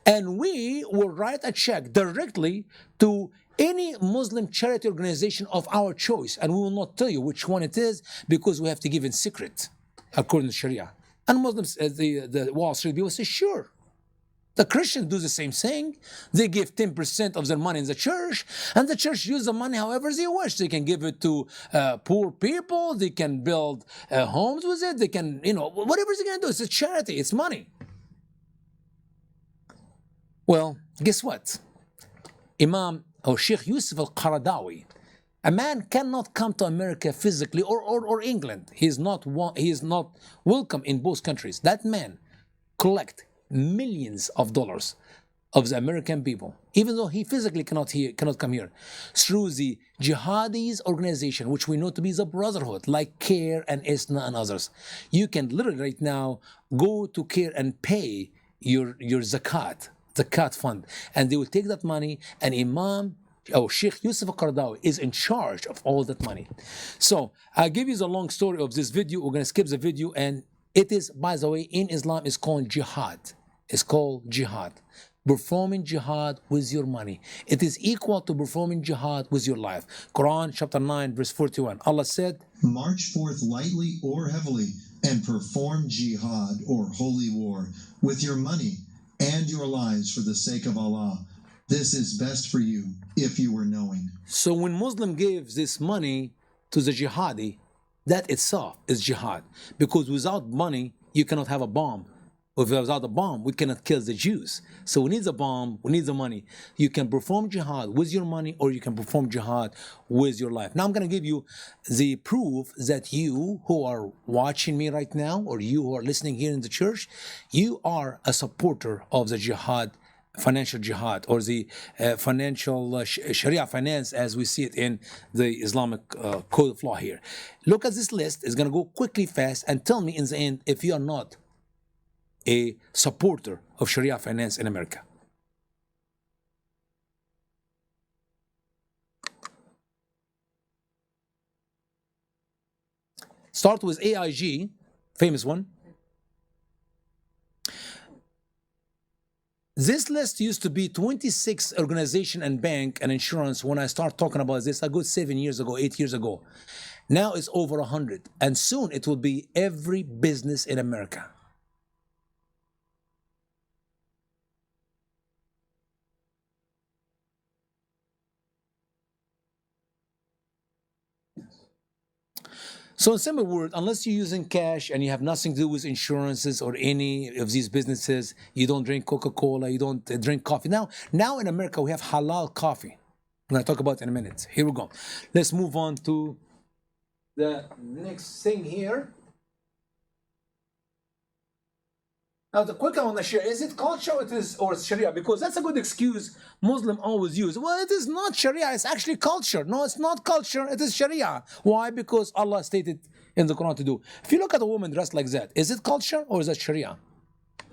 and we will write a check directly to any Muslim charity organization of our choice, and we will not tell you which one it is because we have to give in secret, according to Sharia. And Muslims, the Wall Street people say, sure. The Christians do the same thing. They give 10% of their money in the church, and the church uses the money however they wish. They can give it to poor people. They can build homes with it. They can, whatever they're going to do. It's a charity. It's money. Well, guess what? Imam or Sheikh Yusuf al-Qaradawi, a man cannot come to America physically or England. He is not welcome in both countries. That man collect millions of dollars of the American people, even though he physically cannot come here, through the jihadis organization, which we know to be the brotherhood, like CARE and ISNA and others. You can literally right now go to CARE and pay your zakat fund, and they will take that money, and Imam Sheikh Yusuf Qaradawi is in charge of all that money. So I'll give you the long story of this video. We're going to skip the video, and it is, by the way, in Islam, it's called jihad. It's called jihad. Performing jihad with your money. It is equal to performing jihad with your life. Quran chapter 9 verse 41. Allah said, March forth lightly or heavily and perform jihad or holy war with your money and your lives for the sake of Allah. This is best for you if you were knowing. so when Muslim gives this money to the jihadi, that itself is jihad. Because without money, you cannot have a bomb. Without a bomb, we cannot kill the Jews. So we need the bomb, we need the money. You can perform jihad with your money, or you can perform jihad with your life. Now I'm going to give you the proof that you who are watching me right now, or you who are listening here in the church, you are a supporter of the jihad, financial jihad, or the financial Sharia finance as we see it in the Islamic code of law here. Look at this list. It's going to go quickly, fast, and tell me in the end if you are not a supporter of Sharia finance in America. Start with AIG, famous one. This list used to be 26 organization and bank and insurance when I start talking about this a good 7 years ago, 8 years ago. Now it's over 100, and soon it will be every business in America. So in simple word, unless you're using cash and you have nothing to do with insurances or any of these businesses, you don't drink Coca-Cola, you don't drink coffee. Now in America, we have halal coffee. I'm going to talk about it in a minute. Here we go. Let's move on to the next thing here. Now, the quick I want to share, is it culture or it's Sharia? Because that's a good excuse Muslim always use. Well, it is not Sharia, it's actually culture. No, it's not culture, it is Sharia. Why? Because Allah stated in the Quran to do. If you look at a woman dressed like that, is it culture or is that Sharia?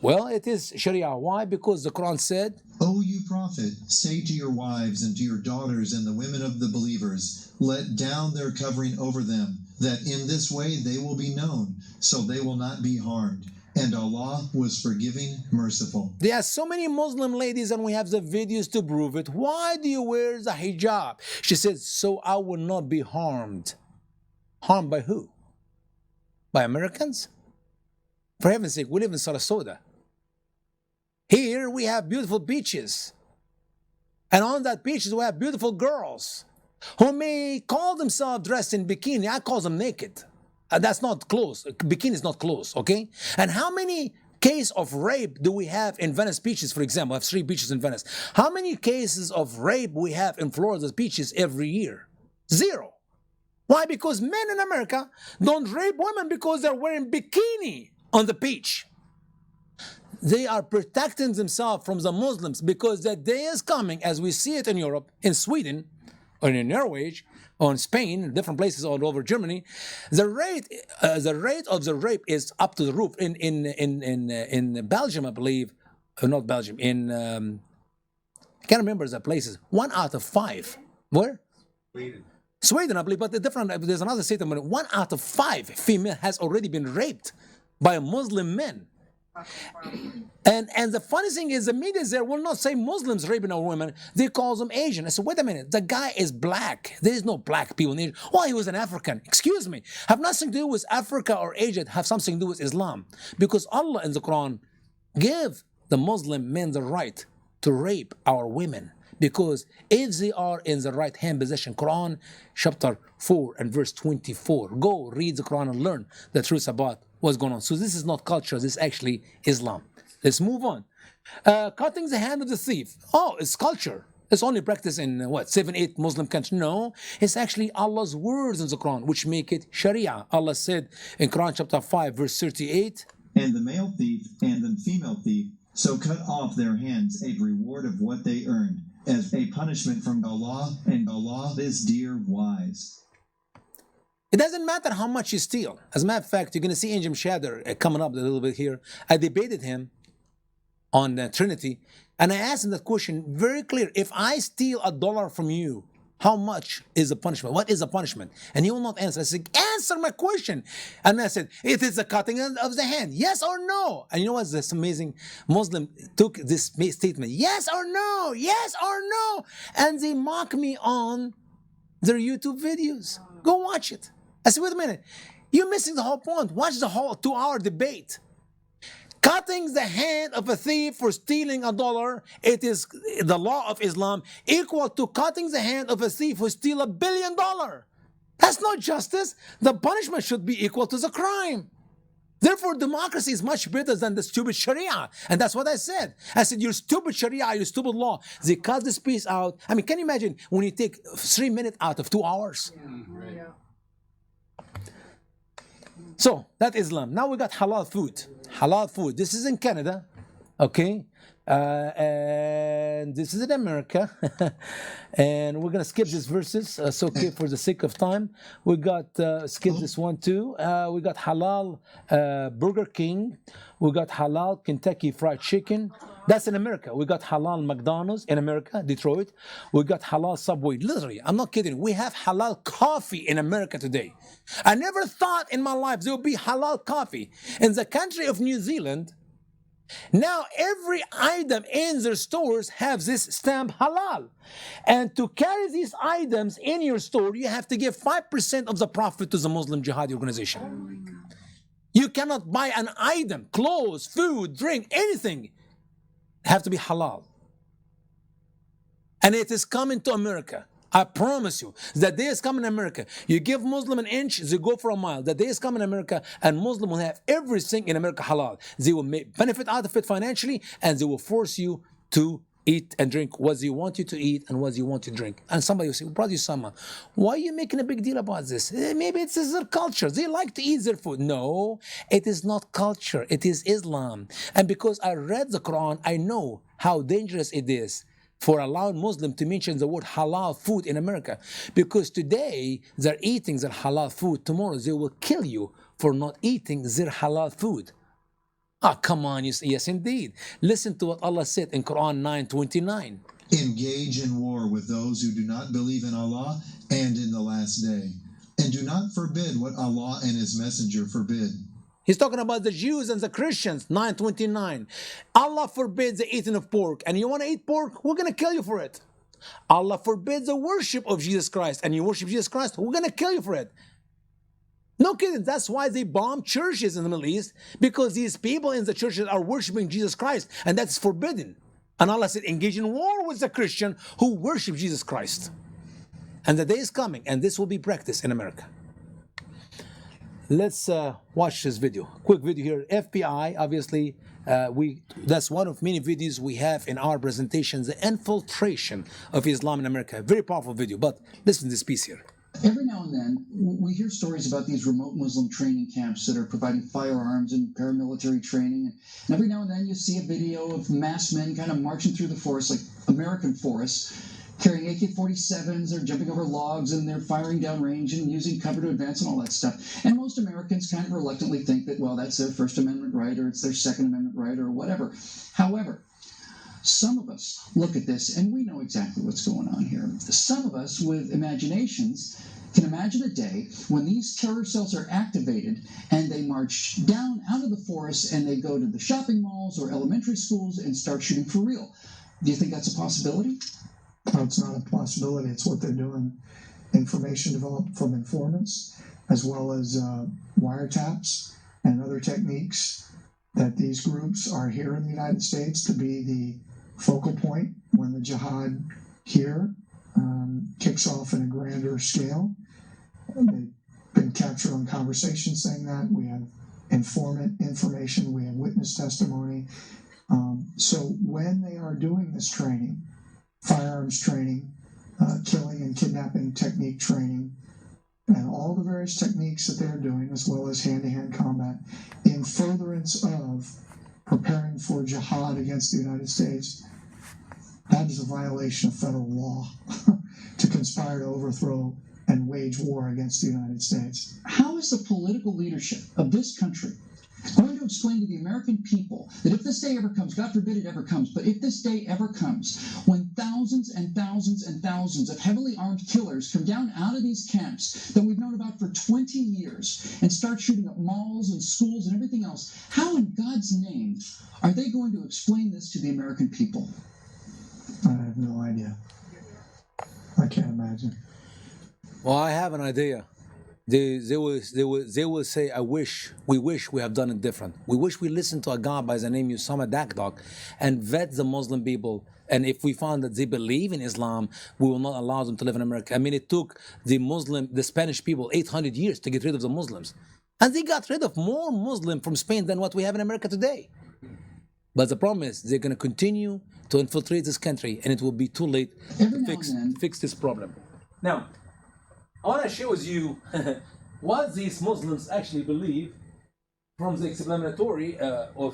Well, it is Sharia. Why? Because the Quran said, O you prophet, say to your wives and to your daughters and the women of the believers, let down their covering over them, that in this way they will be known, so they will not be harmed. And Allah was forgiving, merciful. there are so many Muslim ladies and we have the videos to prove it. Why do you wear the hijab? She says, so I will not be harmed. Harmed by who? By Americans? For heaven's sake, we live in Sarasota. Here we have beautiful beaches. And on that beaches we have beautiful girls who may call themselves dressed in bikini. I call them naked. That's not close. Bikini is not close, okay? And how many cases of rape do we have in Venice beaches, for example? I have 3 beaches in Venice. How many cases of rape we have in Florida's beaches every year? 0. Why? Because men in America don't rape women because they're wearing bikini on the beach. They are protecting themselves from the Muslims because that day is coming, as we see it in Europe, in Sweden, or in Norway, or in Spain, different places all over Germany. The rate of the rape is up to the roof. In Belgium, I believe, not Belgium, I can't remember the places. 1 out of 5. Where? Sweden, I believe, but there's another statement. 1 out of 5 female has already been raped by Muslim men. And the funny thing is, the media there will not say Muslims raping our women. They call them Asian. I said, wait a minute, the guy is black. There is no black people in Asia. Oh, he was an African. Excuse me. Have nothing to do with Africa or Asia. Have something to do with Islam. Because Allah in the Quran give the Muslim men the right to rape our women. Because if they are in the right hand position, Quran chapter 4 and verse 24, go read the Quran and learn the truth about what's going on. So this is not culture, this is actually Islam. Let's move on. Cutting the hand of the thief. Oh, it's culture. It's only practiced in 7, 8 Muslim countries. No, it's actually Allah's words in the Quran which make it Sharia. Allah said in Quran chapter 5 verse 38, And the male thief and the female thief So cut off their hands a reward of what they earned, as a punishment from Allah, and Allah is dear wise. It doesn't matter how much you steal. As a matter of fact, you're going to see Angel Shader coming up a little bit here. I debated him on Trinity, and I asked him that question very clear. If I steal $1 from you, how much is the punishment? What is the punishment? And he will not answer. I said, answer my question. And I said, it is the cutting of the hand. Yes or no? And you know what's this amazing? Muslim took this statement, yes or no, yes or no. And they mock me on their YouTube videos. Go watch it. I said, wait a minute. You're missing the whole point. Watch the whole 2-hour debate. Cutting the hand of a thief for stealing $1, it is the law of Islam, equal to cutting the hand of a thief who steals $1 billion. That's not justice. The punishment should be equal to the crime. Therefore, democracy is much better than the stupid Sharia. And that's what I said. I said, your stupid Sharia, your stupid law. They cut this piece out. I mean, can you imagine when you take 3 minutes out of 2 hours? Yeah. So, that's Islam. Now we got halal food. Halal food. This is in Canada, okay? And this is in America. And we're going to skip these verses. So, okay, for the sake of time. We got, skip this one too. We got halal Burger King. We got halal Kentucky Fried Chicken. That's in America. We got halal McDonald's in America, Detroit. We got halal Subway. Literally, I'm not kidding. We have halal coffee in America today. I never thought in my life there would be halal coffee. In the country of New Zealand, now every item in their stores has this stamp halal. And to carry these items in your store, you have to give 5% of the profit to the Muslim Jihad organization. You cannot buy an item, clothes, food, drink, anything. Have to be halal. And it is coming to America. I promise you, that day is coming in America. You give Muslim an inch, they go for a mile. That day is coming in America, and Muslim will have everything in America halal. They will benefit out of it financially, and they will force you to eat and drink what they want you to eat and what you want to drink. And somebody will say, Brother Usama, why are you making a big deal about this? Maybe it's their culture. They like to eat their food. No, it is not culture. It is Islam. And because I read the Quran, I know how dangerous it is for allowing Muslim to mention the word halal food in America. Because today, they're eating their halal food. Tomorrow, they will kill you for not eating their halal food. Ah, come on, yes indeed. Listen to what Allah said in Quran 9:29. Engage in war with those who do not believe in Allah and in the last day, and do not forbid what Allah and His Messenger forbid. He's talking about the Jews and the Christians, 9:29. Allah forbids the eating of pork, and you want to eat pork? We're going to kill you for it. Allah forbids the worship of Jesus Christ, and you worship Jesus Christ? We're going to kill you for it. No kidding, that's why they bomb churches in the Middle East, because these people in the churches are worshiping Jesus Christ, and that's forbidden. And Allah said, engage in war with the Christian who worship Jesus Christ. And the day is coming, and this will be practiced in America. Let's watch this video. Quick video here. FBI, obviously, that's one of many videos we have in our presentations, the infiltration of Islam in America. Very powerful video, but listen to this piece here. Every now and then, we hear stories about these remote Muslim training camps that are providing firearms and paramilitary training. And every now and then, you see a video of masked men kind of marching through the forest, like American forests, carrying AK-47s, they're jumping over logs, and they're firing down range and using cover to advance and all that stuff. And most Americans kind of reluctantly think that, well, that's their First Amendment right, or it's their Second Amendment right, or whatever. However, some of us look at this and we know exactly what's going on here. Some of us with imaginations can imagine a day when these terror cells are activated and they march down out of the forest and they go to the shopping malls or elementary schools and start shooting for real. Do you think that's a possibility? No, it's not a possibility. It's what they're doing. Information developed from informants, as well as wiretaps and other techniques that these groups are here in the United States to be the focal point when the jihad here kicks off in a grander scale. They've been captured on conversation saying that. We have informant information. We have witness testimony. So when they are doing this training, firearms training, killing and kidnapping technique training, and all the various techniques that they're doing, as well as hand-to-hand combat, in furtherance of preparing for jihad against the United States, that is a violation of federal law to conspire to overthrow and wage war against the United States. How is the political leadership of this country going to explain to the American people that if this day ever comes, God forbid it ever comes, but if this day ever comes, when thousands and thousands and thousands of heavily armed killers come down out of these camps that we've known about for 20 years and start shooting up malls and schools and everything else, how in God's name are they going to explain this to the American people? I have no idea. I can't imagine. Well, I have an idea. They will say, we wish we have done it different. We wish we listened to a guy by the name Usama Dakdok and vet the Muslim people. And if we found that they believe in Islam, we will not allow them to live in America. I mean, it took the Spanish people 800 years to get rid of the Muslims. And they got rid of more Muslims from Spain than what we have in America today. But the problem is they're going to continue to infiltrate this country, and it will be too late to fix this problem. Now, I want to share with you what these Muslims actually believe from the explanatory,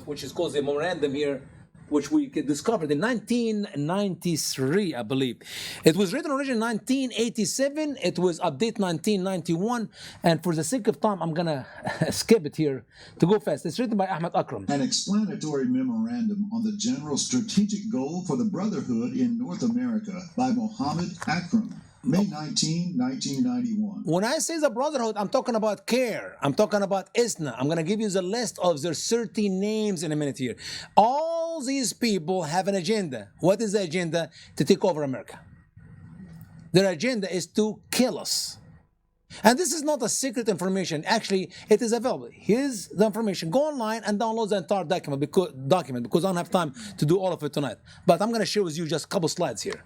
which is called the memorandum here, which we discovered in 1993, I believe. It was written originally in 1987. It was updated 1991. And for the sake of time, I'm going to skip it here to go fast. It's written by Ahmed Akram. An explanatory memorandum on the general strategic goal for the Brotherhood in North America by Mohammed Akram. May 19, 1991. When I say the Brotherhood, I'm talking about CARE. I'm talking about ISNA. I'm going to give you the list of their 30 names in a minute here. All these people have an agenda. What is the agenda? To take over America. Their agenda is to kill us. And this is not a secret information. Actually, it is available. Here's the information. Go online and download the entire document because I don't have time to do all of it tonight. But I'm going to share with you just a couple slides here.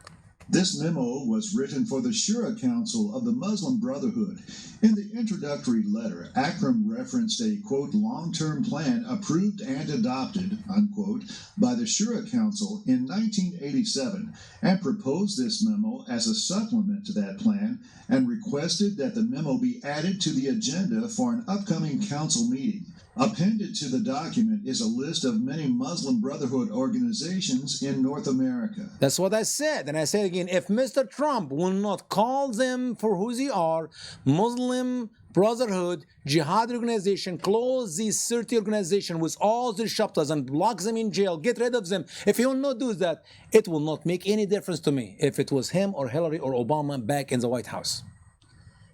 This memo was written for the Shura Council of the Muslim Brotherhood. In the introductory letter, Akram referenced a, quote, long-term plan approved and adopted, unquote, by the Shura Council in 1987 and proposed this memo as a supplement to that plan and requested that the memo be added to the agenda for an upcoming council meeting. Appended to the document is a list of many Muslim Brotherhood organizations in North America. That's what I said. And I say again, if Mr. Trump will not call them for who they are, Muslim Brotherhood, Jihad organization, close these 30 organizations with all their chapters and lock them in jail, get rid of them. If he will not do that, it will not make any difference to me if it was him or Hillary or Obama back in the White House.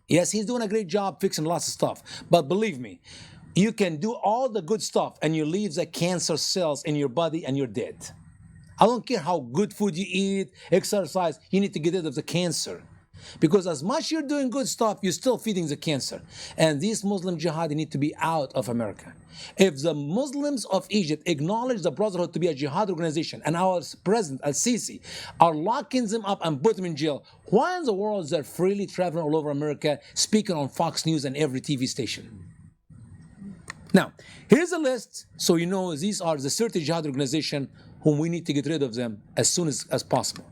Yes, he's doing a great job fixing lots of stuff. But believe me, you can do all the good stuff and you leave the cancer cells in your body and you're dead. I don't care how good food you eat, exercise, you need to get rid of the cancer. Because as much you're doing good stuff, you're still feeding the cancer. And these Muslim jihad need to be out of America. If the Muslims of Egypt acknowledge the Brotherhood to be a jihad organization and our president, Al-Sisi, are locking them up and put them in jail, why in the world they're freely traveling all over America, speaking on Fox News and every TV station? Now, here's a list, so you know these are the 30 jihad organizations whom we need to get rid of them as soon as possible.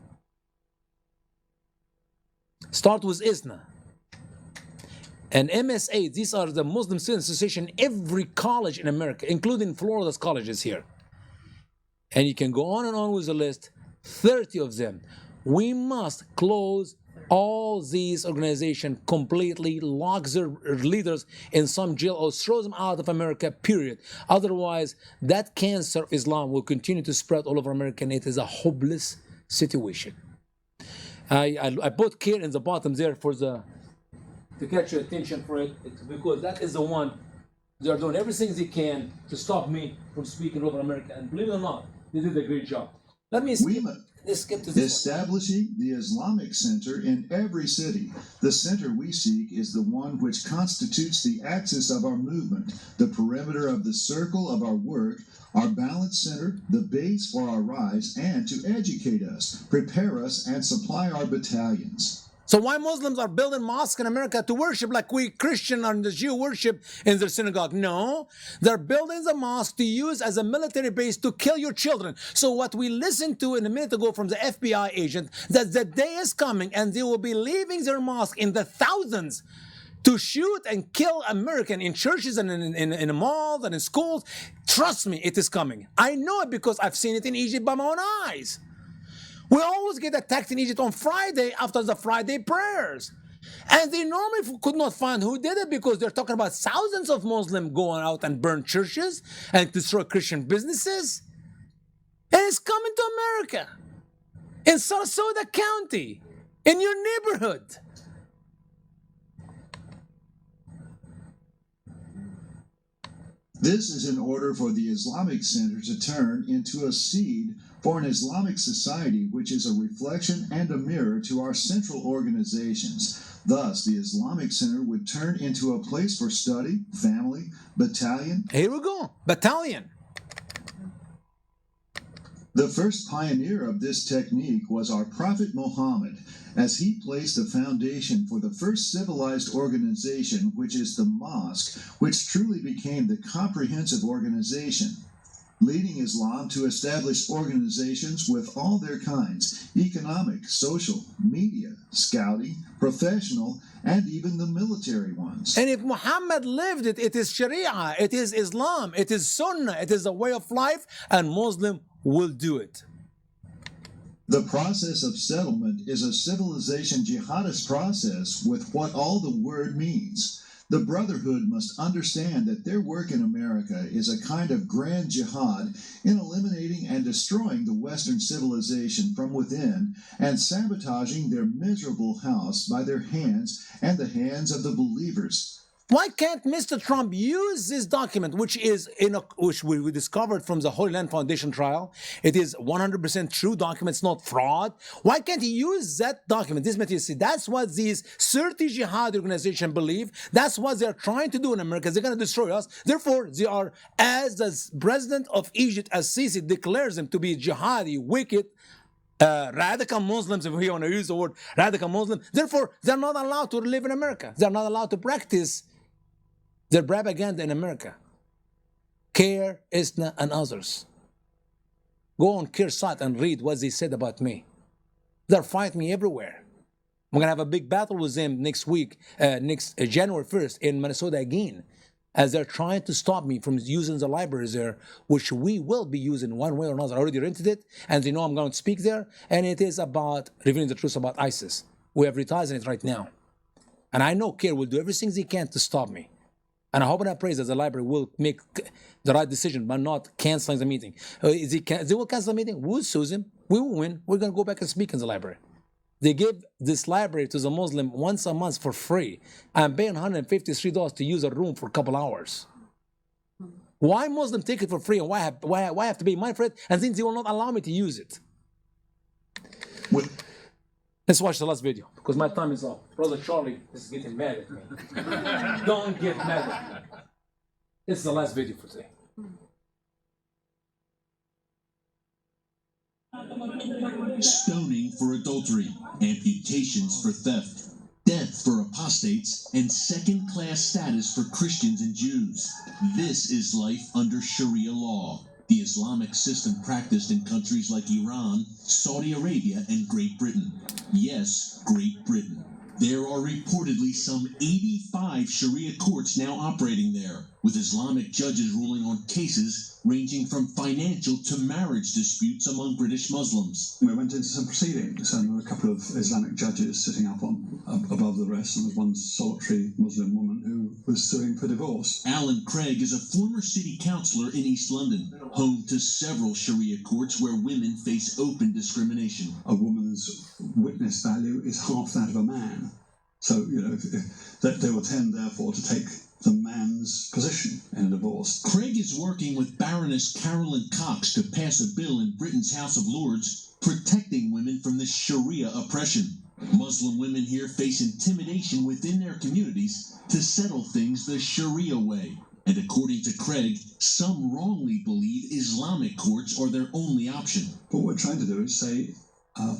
Start with ISNA. And MSA, these are the Muslim Student Association, every college in America, including Florida's colleges here. And you can go on and on with the list, 30 of them. We must close all these organizations completely, lock their leaders in some jail or throw them out of America, period. Otherwise, that cancer of Islam will continue to spread all over America, and it is a hopeless situation. I put CARE in the bottom there to catch your attention for it, because that is the one. They are doing everything they can to stop me from speaking over America, and believe it or not, they did a great job. Let me skip to this Establishing the Islamic Center in every city. The center we seek is the one which constitutes the axis of our movement, the perimeter of the circle of our work, our balance center, the base for our rise, and to educate us, prepare us, and supply our battalions. So why Muslims are building mosques in America to worship like we Christian and the Jew worship in their synagogue? No, they're building the mosque to use as a military base to kill your children. So what we listened to a minute ago from the FBI agent, that the day is coming and they will be leaving their mosque in the thousands to shoot and kill American in churches and in malls and in schools. Trust me, it is coming. I know it because I've seen it in Egypt by my own eyes. We always get attacked in Egypt on Friday after the Friday prayers. And they normally could not find who did it because they're talking about thousands of Muslims going out and burn churches and destroy Christian businesses. And it's coming to America. In Sarasota County. In your neighborhood. This is in order for the Islamic Center to turn into a seed for an Islamic society which is a reflection and a mirror to our central organizations. Thus, the Islamic Center would turn into a place for study, family, battalion. Here we go. Battalion. The first pioneer of this technique was our Prophet Muhammad, as he placed a foundation for the first civilized organization, which is the mosque, which truly became the comprehensive organization, leading Islam to establish organizations with all their kinds: economic, social, media, scouting, professional, and even the military ones. And if Muhammad lived it, it is Sharia, it is Islam, it is Sunnah, it is a way of life, and Muslim will do it. The process of settlement is a civilization jihadist process with what all the word means. The Brotherhood must understand that their work in America is a kind of grand jihad in eliminating and destroying the Western civilization from within and sabotaging their miserable house by their hands and the hands of the believers. Why can't Mr. Trump use this document, which we discovered from the Holy Land Foundation trial? It is 100% true document, it's not fraud. Why can't he use that document, this material? See, that's what these 30 jihad organizations believe. That's what they're trying to do in America. They're going to destroy us. Therefore, they are, as the president of Egypt, as Sisi, declares them to be jihadi, wicked, radical Muslims, if we want to use the word radical Muslim. Therefore, they're not allowed to live in America. They're not allowed to practice their propaganda in America. Keir, Isna, and others. Go on Keir's site and read what they said about me. They're fighting me everywhere. We're going to have a big battle with them next week, next January 1st in Minnesota again, as they're trying to stop me from using the libraries there, which we will be using one way or another. I already rented it, and they know I'm going to speak there, and it is about revealing the truth about ISIS. We have advertising it right now. And I know Keir will do everything they can to stop me. And I hope and I pray that the library will make the right decision by not canceling the meeting. They will cancel the meeting. We'll sue them. We will win. We're going to go back and speak in the library. They give this library to the Muslim once a month for free. I'm paying $153 to use a room for a couple hours. Why Muslim take it for free and why have to pay money for it? And then they will not allow me to use it. Let's watch the last video because my time is up. Brother Charlie is getting mad at me. Don't get mad at me. This is the last video for today. Stoning for adultery, amputations for theft, death for apostates, and second-class status for Christians and Jews. This is life under Sharia law, the Islamic system practiced in countries like Iran, Saudi Arabia, and Great Britain. Yes, Great Britain. There are reportedly some 85 Sharia courts now operating there, with Islamic judges ruling on cases ranging from financial to marriage disputes among British Muslims. We went into some proceedings, and there were a couple of Islamic judges sitting up above the rest, and there was one solitary Muslim woman who was suing for divorce. Alan Craig is a former city councillor in East London, home to several Sharia courts where women face open discrimination. A woman's witness value is half that of a man. So, they will tend, therefore, to take the man's position in a divorce. Craig is working with Baroness Carolyn Cox to pass a bill in Britain's House of Lords protecting women from this Sharia oppression. Muslim women here face intimidation within their communities to settle things the Sharia way. And according to Craig, some wrongly believe Islamic courts are their only option. What we're trying to do is say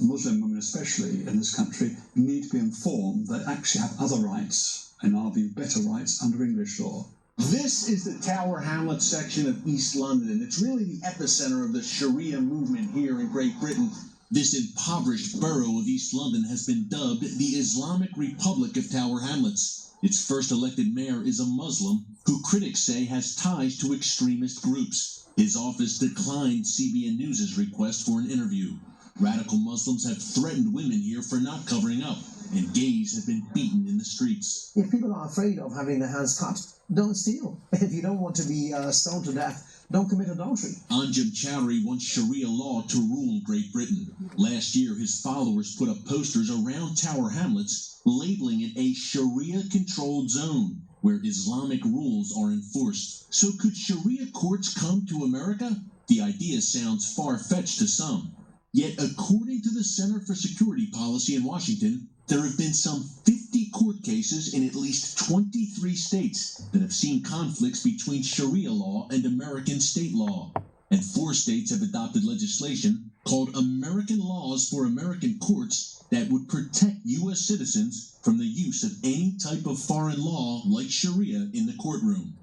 Muslim women, especially in this country, need to be informed that actually have other rights, in our view, better rights under English law. This is the Tower Hamlets section of East London. It's really the epicenter of the Sharia movement here in Great Britain. This impoverished borough of East London has been dubbed the Islamic Republic of Tower Hamlets. Its first elected mayor is a Muslim who critics say has ties to extremist groups. His office declined CBN News' request for an interview. Radical Muslims have threatened women here for not covering up, and gays have been beaten in the streets. If people are afraid of having their hands cut, don't steal. If you don't want to be stoned to death, don't commit adultery. Anjem Chowdhury wants Sharia law to rule Great Britain. Last year, his followers put up posters around Tower Hamlets, labeling it a Sharia-controlled zone, where Islamic rules are enforced. So could Sharia courts come to America? The idea sounds far-fetched to some. Yet, according to the Center for Security Policy in Washington, there have been some 50 court cases in at least 23 states that have seen conflicts between Sharia law and American state law. And 4 states have adopted legislation called American Laws for American Courts that would protect U.S. citizens from the use of any type of foreign law like Sharia in the courtroom.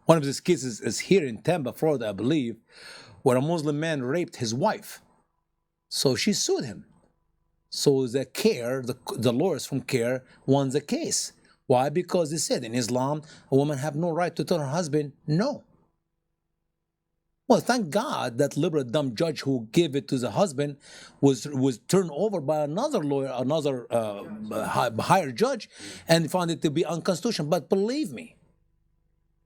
One of these cases is here in Tampa, Florida, I believe, where a Muslim man raped his wife. So she sued him. So the lawyers from CARE won the case. Why? Because they said in Islam, a woman have no right to tell her husband no. Well, thank God that liberal dumb judge who gave it to the husband was turned over by another lawyer, another higher judge, and found it to be unconstitutional. But believe me,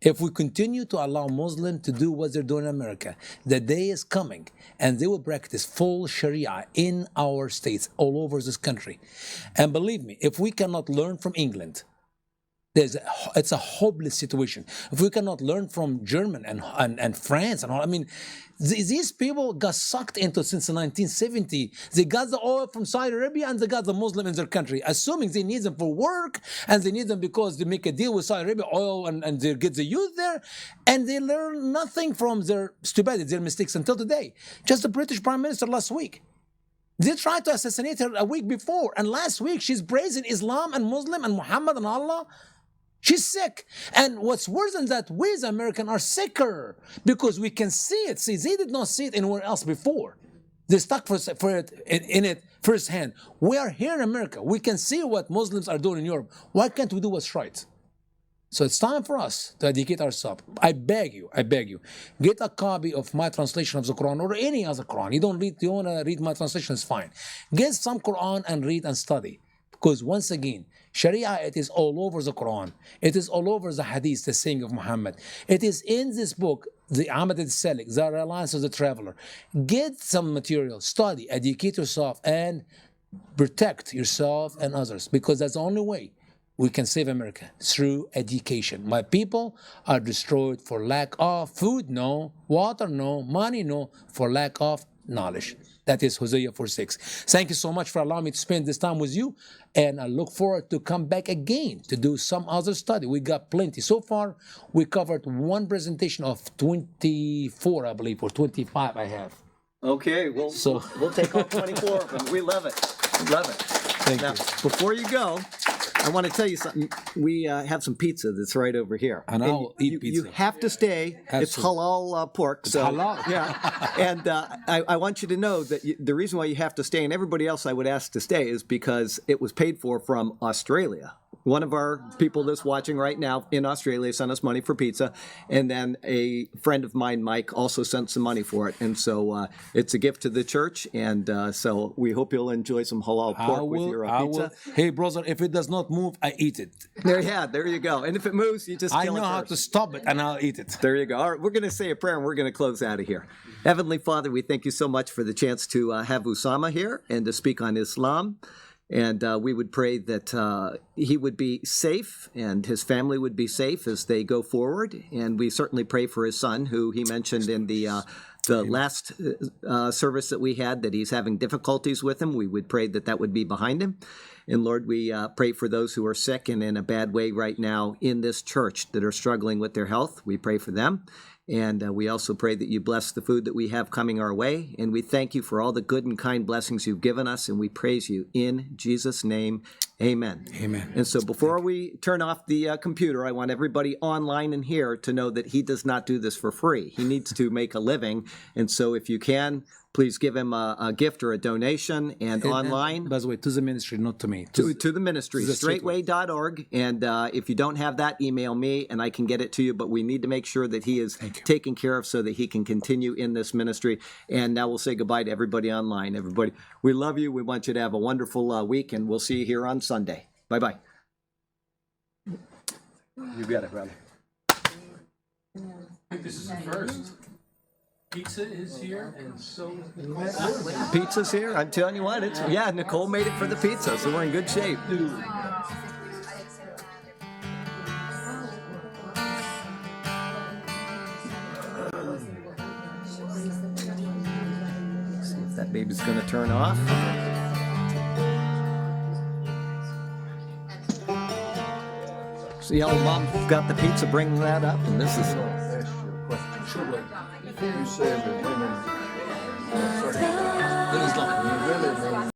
if we continue to allow Muslims to do what they're doing in America, the day is coming and they will practice full Sharia in our states, all over this country. And believe me, if we cannot learn from England, it's a hopeless situation. If we cannot learn from Germany and France and all, I mean, these people got sucked into since the 1970s. They got the oil from Saudi Arabia and they got the Muslim in their country, assuming they need them for work and they need them because they make a deal with Saudi Arabia, oil, and they get the youth there, and they learn nothing from their stupidity, their mistakes until today. Just the British Prime Minister last week. They tried to assassinate her a week before, and last week she's praising Islam and Muslim and Muhammad and Allah. She's sick. And what's worse than that, we as Americans are sicker because we can see it. See, they did not see it anywhere else before. They stuck for it in it firsthand. We are here in America. We can see what Muslims are doing in Europe. Why can't we do what's right? So it's time for us to educate ourselves. I beg you, get a copy of my translation of the Quran or any other Quran. You want to read my translation, it's fine. Get some Quran and read and study. Because once again, Sharia, it is all over the Quran. It is all over the Hadith, the saying of Muhammad. It is in this book, the Ahmad al-Salik, the Reliance of the Traveler. Get some material, study, educate yourself, and protect yourself and others. Because that's the only way we can save America, through education. My people are destroyed for lack of food, no. Water, no. Money, no. For lack of knowledge. That is Hosea 4:6. Thank you so much for allowing me to spend this time with you, and I look forward to come back again to do some other study. We got plenty. So far, we covered one presentation of 24, I believe, or 25 I have. Okay, we'll take all 24 of them. We love it. Love it. Thank now, you. Before you go, I want to tell you something. We have some pizza that's right over here. And I'll eat pizza. You have to stay. Absolutely. It's halal pork. It's so, halal. Yeah. And I want you to know that the reason why you have to stay, and everybody else I would ask to stay, is because it was paid for from Australia. One of our people that's watching right now in Australia sent us money for pizza, and then a friend of mine, Mike, also sent some money for it. And so it's a gift to the church, and so we hope you'll enjoy some halal pork with your pizza. Hey, brother, if it does not move, I eat it. There you go. And if it moves, you just kill it I know how to stop it, and I'll eat it. There you go. All right, we're going to say a prayer, and we're going to close out of here. Heavenly Father, we thank you so much for the chance to have Usama here and to speak on Islam. And we would pray that he would be safe and his family would be safe as they go forward. And we certainly pray for his son, who he mentioned in the last service that we had, that he's having difficulties with him. We would pray that that would be behind him. And Lord, we pray for those who are sick and in a bad way right now in this church that are struggling with their health. We pray for them. And we also pray that you bless the food that we have coming our way. And we thank you for all the good and kind blessings you've given us. And we praise you in Jesus' name. Amen. Amen. And so before we turn off the computer, I want everybody online and here to know that he does not do this for free. He needs to make a living. And so if you can, please give him a gift or a donation. And online, by the way, to the ministry, not to me. to the ministry, the straightway.org. And if you don't have that, email me and I can get it to you. But we need to make sure that he is taken care of so that he can continue in this ministry. And now we'll say goodbye to everybody online. Everybody, we love you. We want you to have a wonderful week, and we'll see you here on Sunday. Bye-bye. You got it, brother. I think this is the first. Pizza is here, and so Pizza's here. I'm telling you what, it's Nicole made it for the pizza, so we're in good shape. See if that baby's gonna turn off. See how Mom got the pizza bringing that up, and this is. you said that